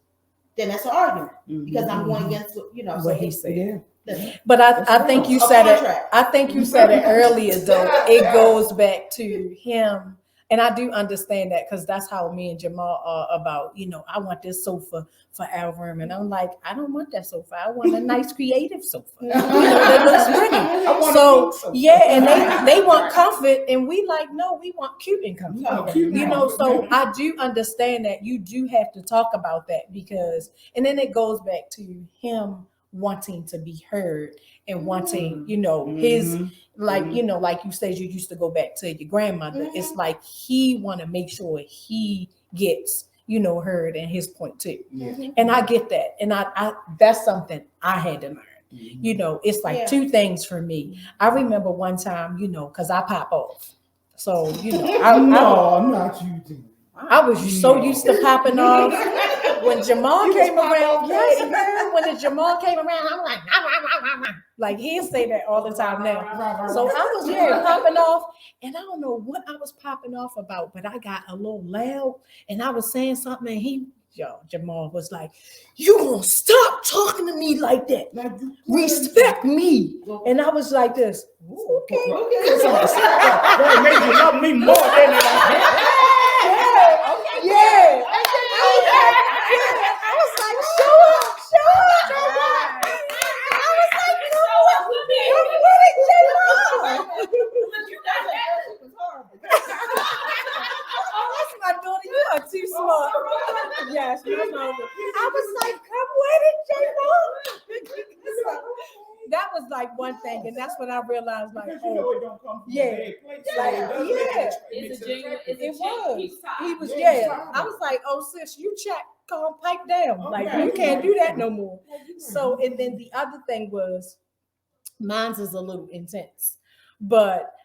then that's an argument, because I'm going against What he said. Yeah. But I think you said it. I think you said it earlier, though. It goes back to him. And I do understand that, because that's how me and Jamal are about, I want this sofa for our room. And I'm like, I don't want that sofa. I want a nice creative sofa. That looks pretty. So, and they want comfort. And we like, no, we want cute and comfort. So I do understand that you do have to talk about that, because, and then it goes back to him wanting to be heard and wanting, his, like you said, you used to go back to your grandmother. It's like he want to make sure he gets, heard and his point too. And I get that. And I that's something I had to learn. It's like two things for me. I remember one time, because I pop off. So, I'm not you, dude. I was so used to popping off. When Jamal came around, when the Jamal came around, I'm like he'll say that all the time now. So I was popping off, and I don't know what I was popping off about, but I got a little loud, and I was saying something, and Jamal was like, "You gonna stop talking to me like that? Respect me." And I was like this. Okay. That made you love me more than Yeah. I was like, show up. I was like, no, what did you that's my daughter. You are too smart. Yes, you know. I was like, come with it, J-Lo. That was like one thing, and that's when I realized, like, it don't come from it was. He was, I was like, oh, sis, you calm, pipe down. Like, you can't do that no more. So, and then the other thing was, mine's is a little intense, but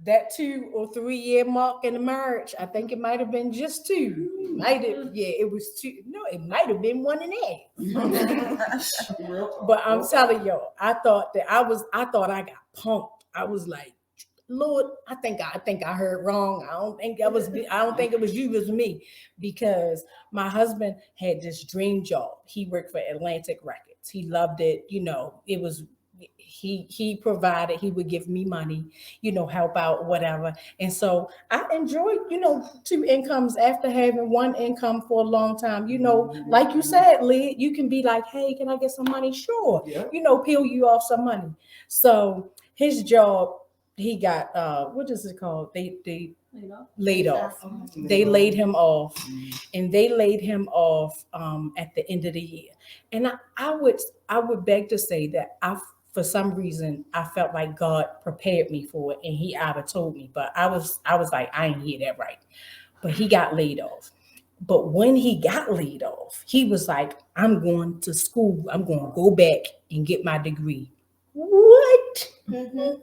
that 2 or 3 year mark in the marriage, I think it might have been just 2. It was 2. No, it might have been 1.5. But I'm telling y'all, I thought I got punked. I was like, Lord, I think I heard wrong. I don't think it was you, it was me, because my husband had this dream job. He worked for Atlantic Records. He loved it. It was. He provided, he would give me money, help out, whatever. And so I enjoyed, 2 incomes after having 1 income for a long time. Like you said, Lee, you can be like, hey, can I get some money? Sure. Yeah. Peel you off some money. So his job, he got, what is it called? They laid off. They laid him off, and they laid him off at the end of the year. And I would beg to say that I for some reason, I felt like God prepared me for it, and He either told me, but I was like, I ain't hear that right. But he got laid off. But when he got laid off, he was like, I'm going to school. I'm going to go back and get my degree. What? Mhm.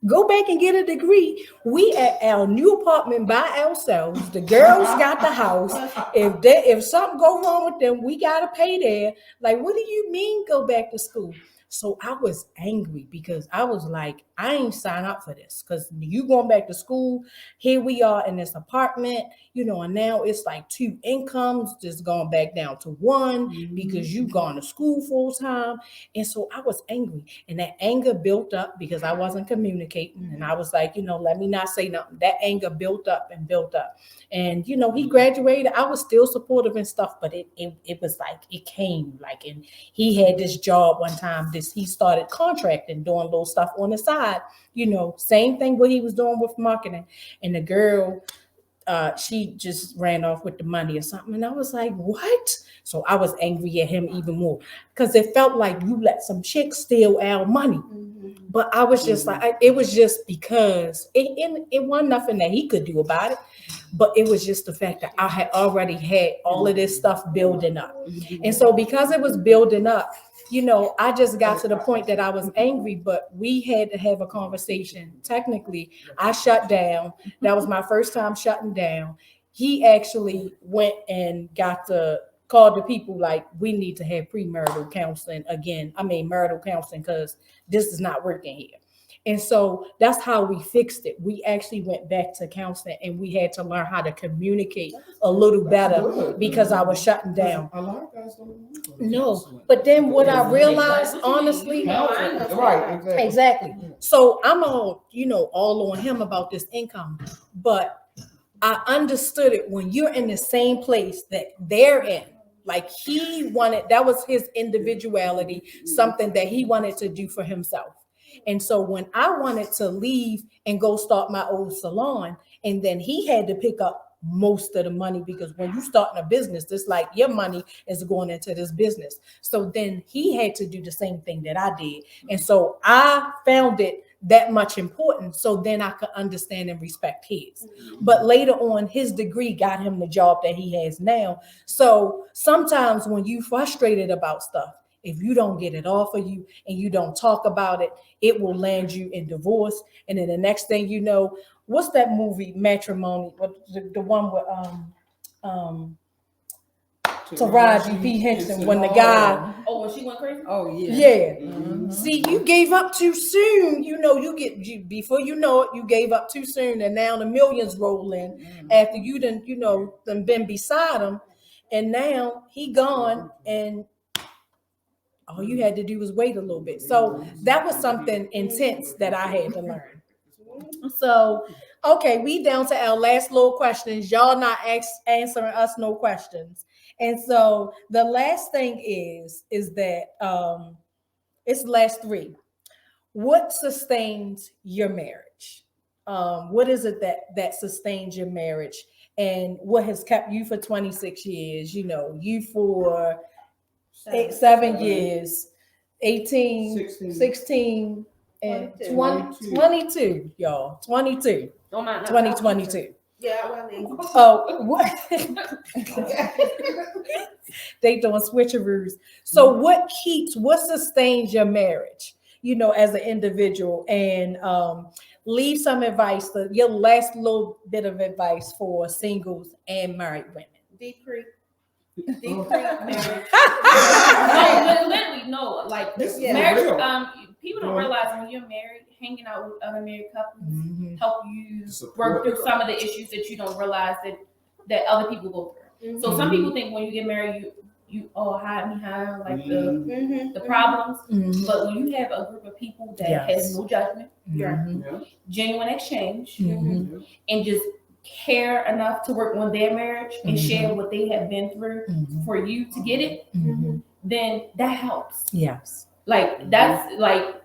Go back and get a degree. We at our new apartment by ourselves. The girls got the house. If something go wrong with them, we gotta pay there. Like, what do you mean go back to school? So I was angry because I was like, I ain't sign up for this because you going back to school. Here we are in this apartment, and now it's like 2 incomes just going back down to 1 because you gone to school full time. And so I was angry, and that anger built up because I wasn't communicating. And I was like, let me not say nothing. That anger built up and built up. And, he graduated. I was still supportive and stuff, but it was like, it came like, and he had this job one time, he started contracting, doing little stuff on the side, same thing what he was doing with marketing. And the girl, she just ran off with the money or something. And I was like, what? So I was angry at him even more because it felt like you let some chick steal our money. But I was just like, it was just because it wasn't nothing that he could do about it. But it was just the fact that I had already had all of this stuff building up. And so because it was building up, I just got to the point that I was angry, but we had to have a conversation. Technically, I shut down. That was my first time shutting down. He actually went and called the people like, we need to have premarital counseling again. Marital counseling, because this is not working here. And so that's how we fixed it. We actually went back to counseling, and we had to learn how to communicate a little better because I was shutting down. A lot of guys don't want No, but then what I realized, honestly, right, exactly. So I'm all on him about this income, but I understood it when you're in the same place that they're in. Like that was his individuality, something that he wanted to do for himself. And so when I wanted to leave and go start my old salon, and then he had to pick up most of the money, because when you start a business, it's like your money is going into this business. So then he had to do the same thing that I did. And so I found it that much important. So then I could understand and respect his. But later on, his degree got him the job that he has now. So sometimes when you frustrated about stuff, if you don't get it off of you and you don't talk about it, it will land you in divorce. And then the next thing you know, what's that movie, Matrimony? The one with Taraji P. Henson, when the guy. Oh, when she went crazy? Oh, yeah. Yeah. Mhm. See, you gave up too soon. Before you know it, you gave up too soon. And now the millions roll in after you done been beside him. And now he gone, and all you had to do was wait a little bit. So that was something intense that I had to learn. So, okay, we down to our last little questions. Y'all not answering us no questions. And so the last thing is that it's the last 3. What sustains your marriage? What is it that sustains your marriage? And what has kept you for 26 years? You for 7 years, 18, 16 and 22, y'all. 22. 2022. Yeah, well, they- Oh, what? They doing switcheroos. So what sustains your marriage, as an individual? And leave some advice, your last little bit of advice for singles and married women. Deep Creek. Marriage. No. Like Yeah. marriage. People don't realize when you're married, hanging out with other married couples help you work through some of the issues that you don't realize that other people go through. So some people think when you get married, you hide behind like the problems. But when you have a group of people that has no judgment, genuine exchange, and just care enough to work on their marriage and share what they have been through for you to get it, then that helps. Yes. Like that's like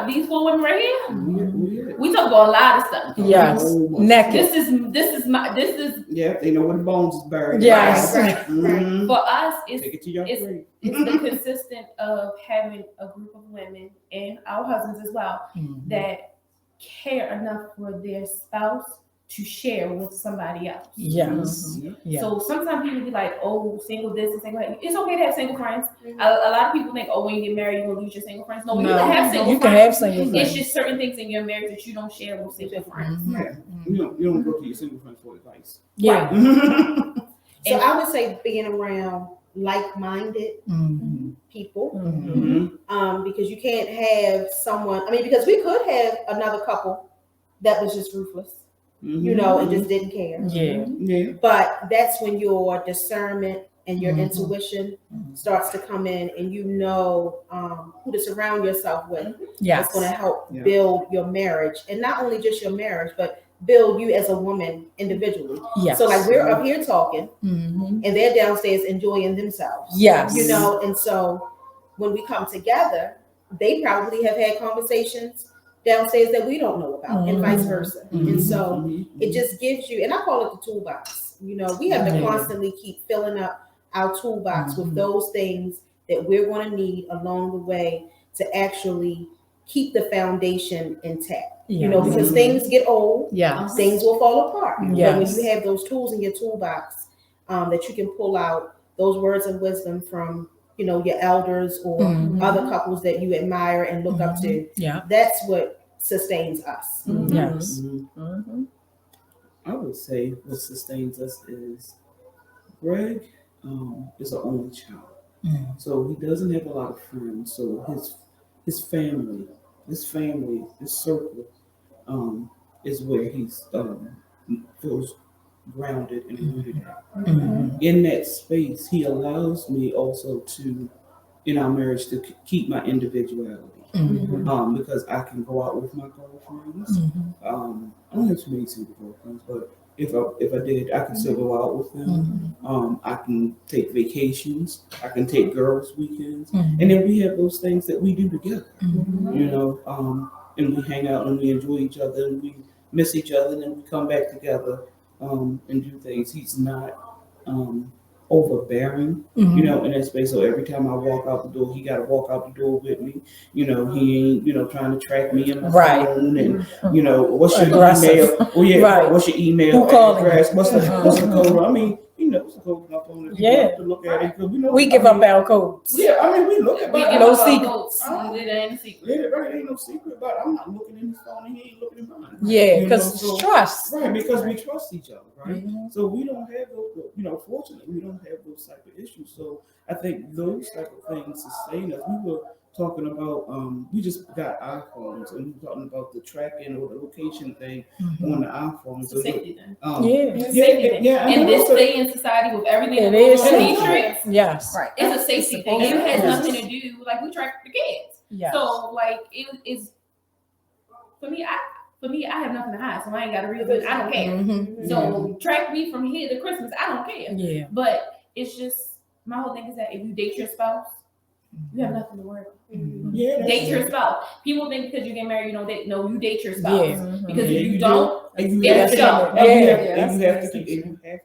these 4 women right here, Yeah. we talk about a lot of stuff. Yes. Naked. This is Yeah, they know where the bones is buried. Yes. Right. Mhm. for us. Take it to your grave. It's the consistent of having a group of women and our husbands as well that care enough for their spouse to share with somebody else. Yes. Yeah. Yeah. So sometimes people be like, "Oh, single this and single that." It's okay to have single friends. A lot of people think, "Oh, when you get married, you're gonna lose your single friends." No, you can have single you can friends. have single It's friends. just certain things in your marriage that you don't share with single friends. Yeah. You don't go to your single friends for advice. Yeah. So I would say being around like-minded people, because you can't have someone. I mean, because we could have another couple that was just ruthless, you know, and just didn't care. Yeah. Yeah. But that's when your discernment and your intuition starts to come in, and you know who to surround yourself with. Yes. That's going to help Yeah. build your marriage, and not only just your marriage, but build you as a woman individually. Yes. So like we're up here talking, Mhm. and they're downstairs enjoying themselves. Yes. You know, and so when we come together, they probably have had conversations downstairs that we don't know about, and vice versa. And so it just gives you, and I call it the toolbox. You know, we have to constantly keep filling up our toolbox with those things that we're going to need along the way to actually keep the foundation intact. You know, because things get old, Yes. things will fall apart. Yes. But when you have those tools in your toolbox that you can pull out those words of wisdom from, you know, your elders or other couples that you admire and look up to, Yeah. that's what sustains us. Yes. I would say what sustains us is Greg is an only child. So he doesn't have a lot of friends. So his family, his circle, is where he's feels grounded and rooted at. In that space, he allows me also to, in our marriage, to keep my individuality. Because I can go out with my girlfriends. I don't have too many single girlfriends, but if I did, I could still go out with them. I can take vacations. I can take girls' weekends, and then we have those things that we do together. You know, and we hang out and we enjoy each other and we miss each other, and then we come back together and do things. He's not overbearing, you know, in that space. So every time I walk out the door, he got to walk out the door with me. You know, he ain't, you know, trying to track me in my phone and, you know, what's your email? Oh yeah, what's your email address? What's the code? I mean, he knows the code on my phone. If you want to look at it, because we know We give up our codes. Yeah, I mean, we look at it. No secrets. It ain't secret. Yeah, right, ain't no secret, but I'm not looking in his phone and he ain't looking in mine. Yeah, because trust. Right, because we trust each other, right? So we don't have those, you know, fortunately, we don't have those type of issues. So I think those type of things sustain us. We were talking about, we just got iPhones and we were talking about the tracking or the location thing on the iPhone. It's a safety thing. And this day in society with everything It that goes is on in these safety. streets, Yes. Right. it's a safety thing. It has nothing to do, like, we track the kids. Yes. So, like, it is, for me, I have nothing to hide, so I ain't got a reason. I don't care. So track me from here to Christmas. I don't care. Yeah. But it's just, my whole thing is that if you date your spouse, you have nothing to worry about. Date your spouse. People think because you get married, you don't date. No, you date your spouse. Yeah. Because if you do. don't, And it's a show. you have to keep doing it.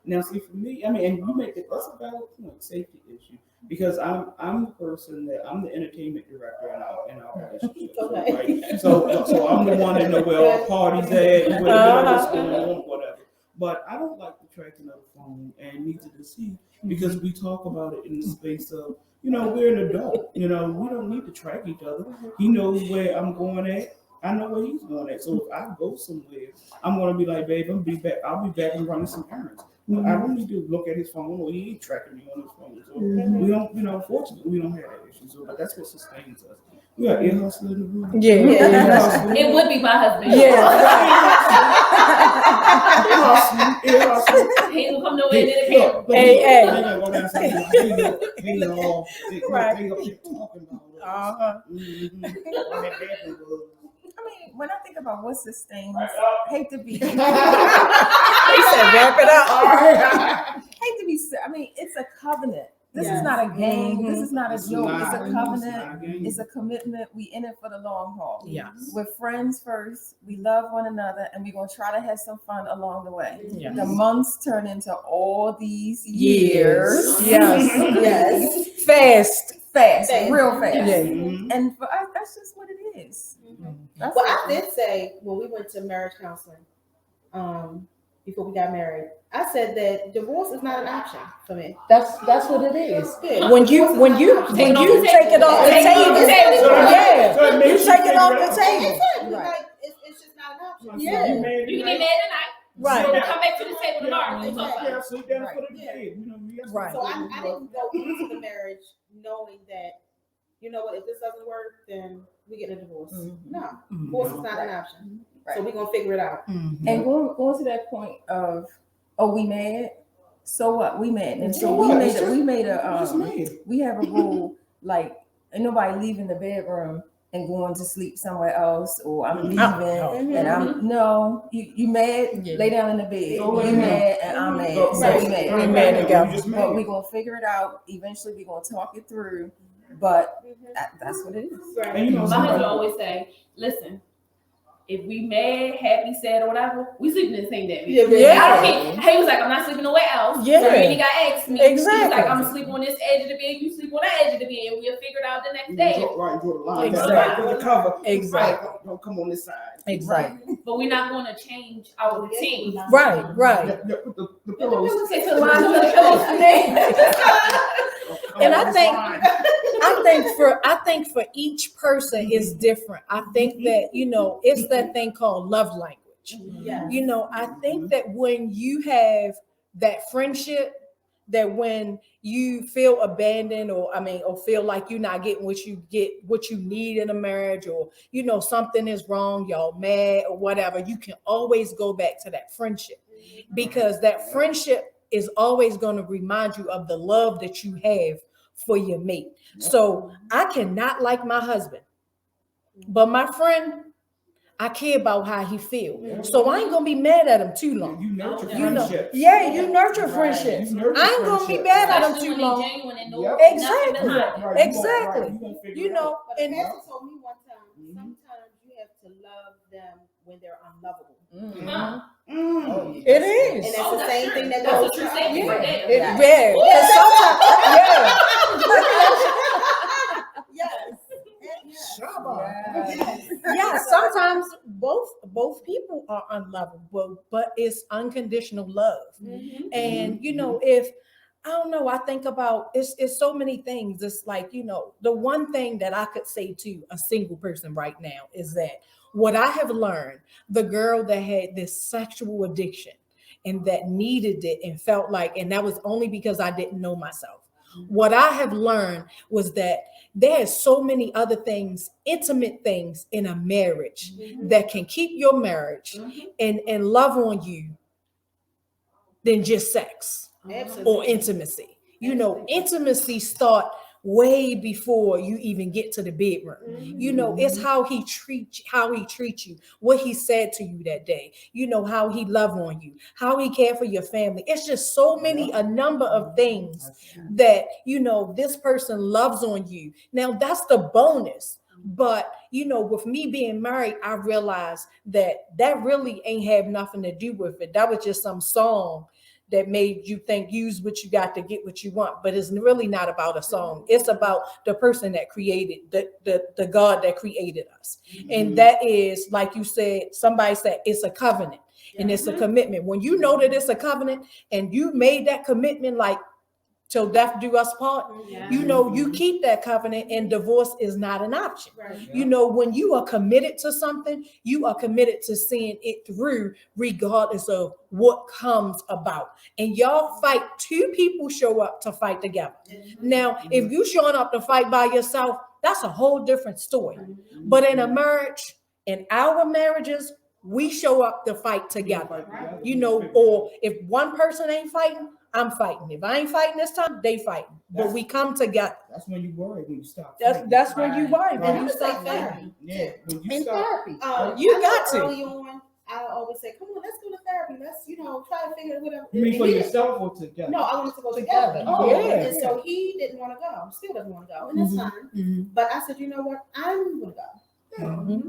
Now, see, for me, I mean, and you make it, that's a valid point, safety issue, because I'm the person that I'm the entertainment director in our relationship. Right? So I'm the one that know where all parties at, where what's going on, whatever. But I don't like to track another phone, and neither does he, because we talk about it in the space of, you know, we're an adult. You know, we don't need to track each other. He knows where I'm going at. I know where he's going at. So if I go somewhere, I'm gonna be like, babe, I'll be back and running some errands. I don't need to look at his phone, or he ain't tracking me on his phone. So we don't, you know, fortunately, we don't have that issue. So, but that's what sustains us. We got ear hustler in the room. Yeah. It would be my husband. Yeah. Ear hustler. He ain't gonna come nowhere near the camera. Hey. I mean, when I think about what sustains, hate to be, He said, wrap it up. hate to be, I mean, it's a covenant. This Yes. is not a game. This is not a It's joke. not. It's a It's covenant. not a game. It's a commitment. We in it for the long haul. Yes. We're friends first. We love one another, and we're gonna try to have some fun along the way. Yes. The months turn into all these Years. years. Yes. Yes. Fast. Fast, Fast. real fast. Yeah. Mhm. And for us, that's just what it is. That's Well, what I did say when we went to marriage counseling, before we got married, I said that divorce is not an option for me. That's what it is. Yeah. When you take it off the table, yeah, you take it off the table. Exactly. Right. Like it's just not an option. Yeah. You can be mad tonight. Right. So come back to the table tomorrow. We'll talk about it. Yeah, sit down Right. for the day. You know, that's Right. So I didn't go into the marriage knowing that, you know what, if this doesn't work, then we get a divorce. No, divorce is not an option. So we're gonna figure it out. And going to that point of, oh, we mad. So what? We mad, and so So we what? made It's a, just- we made Just a made. we have a rule like ain't nobody leaving the bedroom and going to sleep somewhere else, or I'm leaving and I'm no, you mad, Yeah. lay down in the bed. So You mad and I'm mad, Go- so we right. mad. We mad together. You just But made. we gonna figure it out. Eventually, we gonna talk it through. But that's what it is. And you know, My husband somebody, always say, listen, if we mad, happy, sad, or whatever, we sleep in the same bed. Yeah. I don't care. He was like, I'm not sleeping nowhere else. Yeah. So then he got asked me. He was Exactly. like, I'm gonna sleep on this edge of the bed, you sleep on that edge of the bed, and we'll figure it out the next day. Right, draw the line. Exactly. Put the cover. Exactly. Right, don't come on this side. Exactly. But we're not gonna change our routine. Right. Right. Yeah, put the pillows. Okay, so the pillows today. And I think for each person is different. I think that, it's that thing called love language. Yeah. I think that when you have that friendship, that when you feel abandoned or feel like you're not getting what you need in a marriage, or something is wrong, y'all mad or whatever, you can always go back to that friendship, because that friendship is always going to remind you of the love that you have for your mate. So I cannot like my husband, but my friend, I care about how he feels. So I ain't gonna be mad at him too long. You nurture You know, friendships. You nurture friendships. You nurture I ain't gonna be friendships. mad at him Especially too when long. they genuine and no Yep. nothing Exactly. behind it. Right, Exactly. you gonna figure You it know, out. But and Pastor told me one time, sometimes you have to love them when they're unlovable. Huh. it is. And that's Oh, the that's same true. thing that That's goes a true to statement you. right there. Yeah. Yes. Yeah, sometimes both people are unlovable, but it's unconditional love. And if I don't know, I think about it's so many things. It's like, the one thing that I could say to a single person right now is that what I have learned, the girl that had this sexual addiction and that needed it and felt like, and that was only because I didn't know myself. What I have learned was that there's so many other things, intimate things in a marriage that can keep your marriage and love on you than just sex or intimacy. Intimacy start way before you even get to the bedroom. It's how he treats you, what he said to you that day, how he loved on you, how he cared for your family. It's just a number of things that this person loves on you. Now that's the bonus. But with me being married, I realized that really ain't have nothing to do with it. That was just some song that made you think use what you got to get what you want. But it's really not about a song. It's about the person that created the God that created us. And that is, like you said, somebody said, it's a covenant and it's a commitment. When you know that it's a covenant and you made that commitment, like till death do us part, you keep that covenant, and divorce is not an option. When you are committed to something, you are committed to seeing it through regardless of what comes about. And y'all fight, two people show up to fight together. Now, if you showing up to fight by yourself, that's a whole different story. But in a marriage, in our marriages, we show up to fight together. Or if one person ain't fighting, I'm fighting. If I ain't fighting this time, they fighting. But we come together. That's when you worry, when you stop. That's when you worry. And When I you would stop say fighting. therapy. Yeah, when you In stop. therapy. I You know got to. Early on, I always say, "Come on, let's go to therapy. Let's, try to figure it whatever. You mean And for he didn't- yourself or together? No, I wanted to go together. Oh, yeah. And so he didn't want to go, still doesn't want to go, and that's fine. Mm-hmm. But I said, you know what? I'm going to go. Mm-hmm.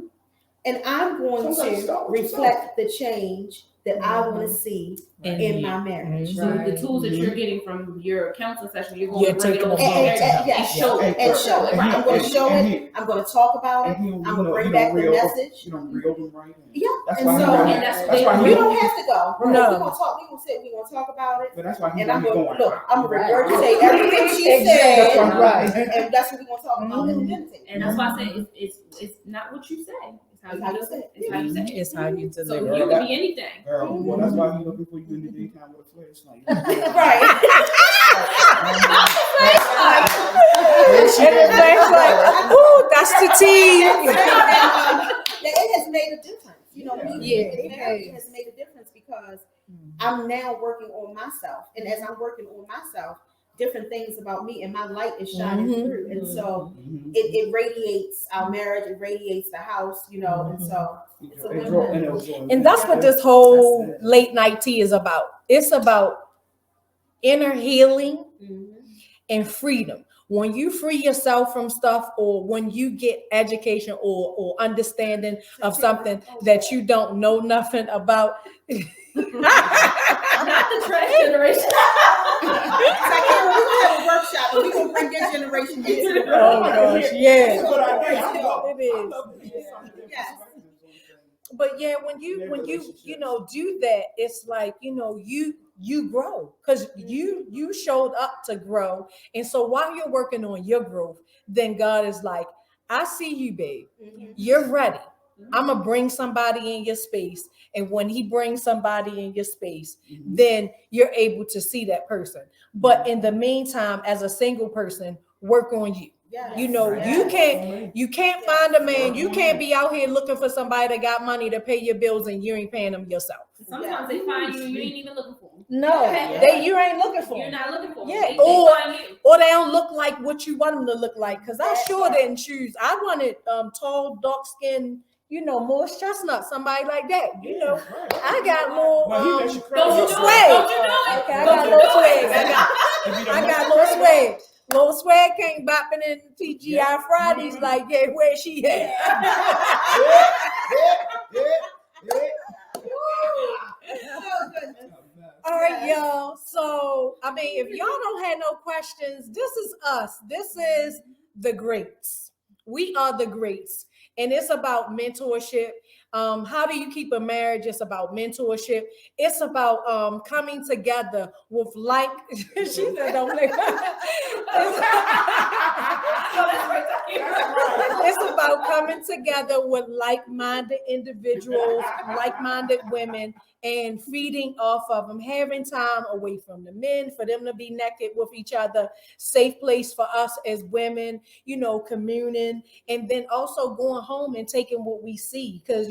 And I'm going Sometimes to start with reflect the change that I want to see in my marriage. So the tools that you're getting from your counseling session, you're going You're to bring it taking over them to back. marriage And show it. And show it. I'm going to show it. I'm going to talk about it. I'm going to bring back the message. You don't reel them right in. Yeah. That's And why so, and that's that's why you don't have to go. No. We're going to talk. We're going to sit. We're going to talk about it. But that's why he And I'm got me going to going. look. I'm going to Right. regurgitate everything she Exactly. said. Right. And that's what we're going to talk about. And that's why I say it's not what you say. It's how you say it. It's how you say it. It's how you So deliver. you can be anything. Girl, well, that's why he's looking for you in the daytime with a flashlight. Right. And the flashlight, ooh, that's the tea. It has made a difference. It has made a difference because I'm now working on myself. And as I'm working on myself, different things about me and my light is shining through. And so it radiates our marriage, it radiates the house, and so it's a win-win. And that's what this whole late night tea is about. It's about inner healing and freedom. When you free yourself from stuff, or when you get education or understanding of something that you don't know nothing about. Not the trash generation. It's like, we're going to have a workshop and we're going to bring this generation into the Oh room. gosh, yeah. It is. Yes. But yeah, when you do that, it's like you grow because you showed up to grow, and so while you're working on your growth, then God is like, I see you, babe. You're ready. I'm gonna bring somebody in your space, and when He brings somebody in your space, then you're able to see that person. But in the meantime, as a single person, work on you. Yes. You can't find a man. You can't be out here looking for somebody that got money to pay your bills and you ain't paying them yourself. Sometimes they find you, you ain't even looking for them. No, you ain't looking for You're them. not looking for them. Yeah, They find you. or they don't look like what you want them to look like. Because I sure didn't choose. I wanted tall, dark skinned, Morris Chestnut, somebody like that. I got more Don't you swag. know it? Okay, I got little swag. I got little swag. Little swag came bopping in TGI Fridays like, yeah, where she at? All right, y'all. So, if y'all don't have no questions, this is us. This is the greats. We are the greats. And it's about mentorship. How do you keep a marriage? It's about mentorship. It's about coming together with she said don't play. It's about coming together with like-minded individuals, like-minded women, and feeding off of them, having time away from the men, for them to be naked with each other, safe place for us as women, communing, and then also going home and taking what we see. Because,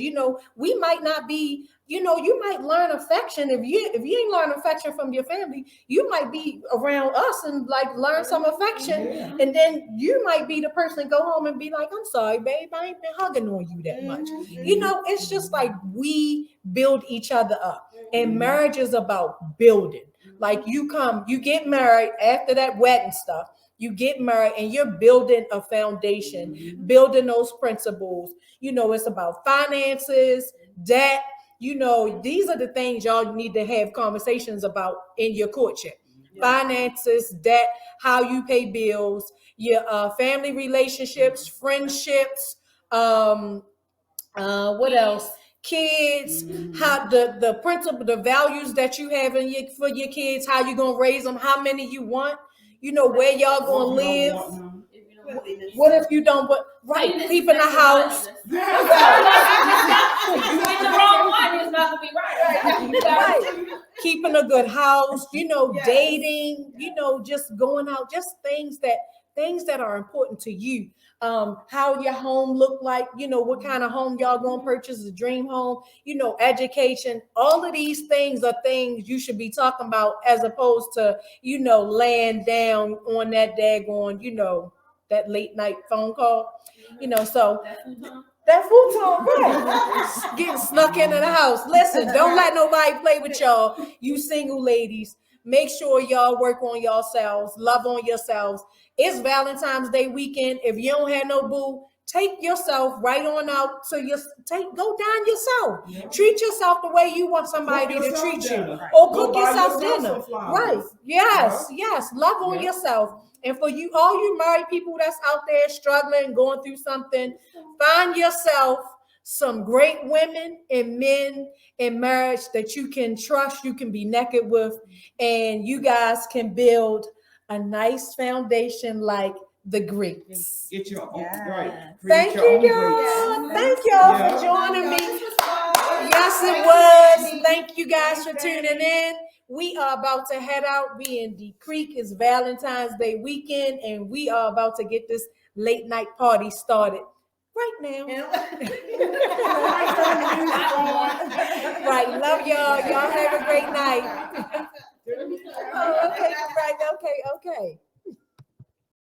we might not be, you might learn affection. If you ain't learn affection from your family, you might be around us and like learn some affection. Yeah. And then you might be the person go home and be like, I'm sorry, babe, I ain't been hugging on you that much. It's just like we build each other up. And marriage is about building. Like you get married after that wedding stuff. You get married and you're building a foundation, building those principles. It's about finances, debt. These are the things y'all need to have conversations about in your courtship. Finances, debt, how you pay bills, your family relationships, friendships, what else? Kids, how the principle, the values that you have for your kids, how you gonna raise them, how many you want, where y'all gonna live. What if you don't? Keeping a house. You get the wrong one, it's not gonna be right. Right. Keeping a good house, dating, just going out, just things that are important to you. How your home look like, what kind of home y'all gonna purchase, a dream home, education. All of these things are things you should be talking about, as opposed to, laying down on that daggone, that late night phone call, so That futon, right? Getting snuck into the house. Listen, don't let nobody play with y'all. You single ladies, make sure y'all work on yourselves, love on yourselves. It's Valentine's Day weekend. If you don't have no boo, take yourself right on out to go down yourself. Yeah. Treat yourself the way you want somebody Cook to yourself treat dinner. you. Or Go cook buy yourself yourself dinner. some flowers. Right. Yes, Yeah. yes. Love on Yeah. yourself. And for you, all you married people that's out there struggling, going through something, find yourself some great women and men in marriage that you can trust, you can be naked with, and you guys can build a nice foundation like the Greeks. Get your own Yes. right. Thank Create your you, own grapes. y'all. Thank y'all Yeah. for joining me. This was fun. Yes, it was. Thank you guys for tuning in. We are about to head out. We in Deep Creek. It's Valentine's Day weekend, and we are about to get this late night party started right now. Right. Love y'all. Y'all have a great night. Oh, okay. Right. Okay.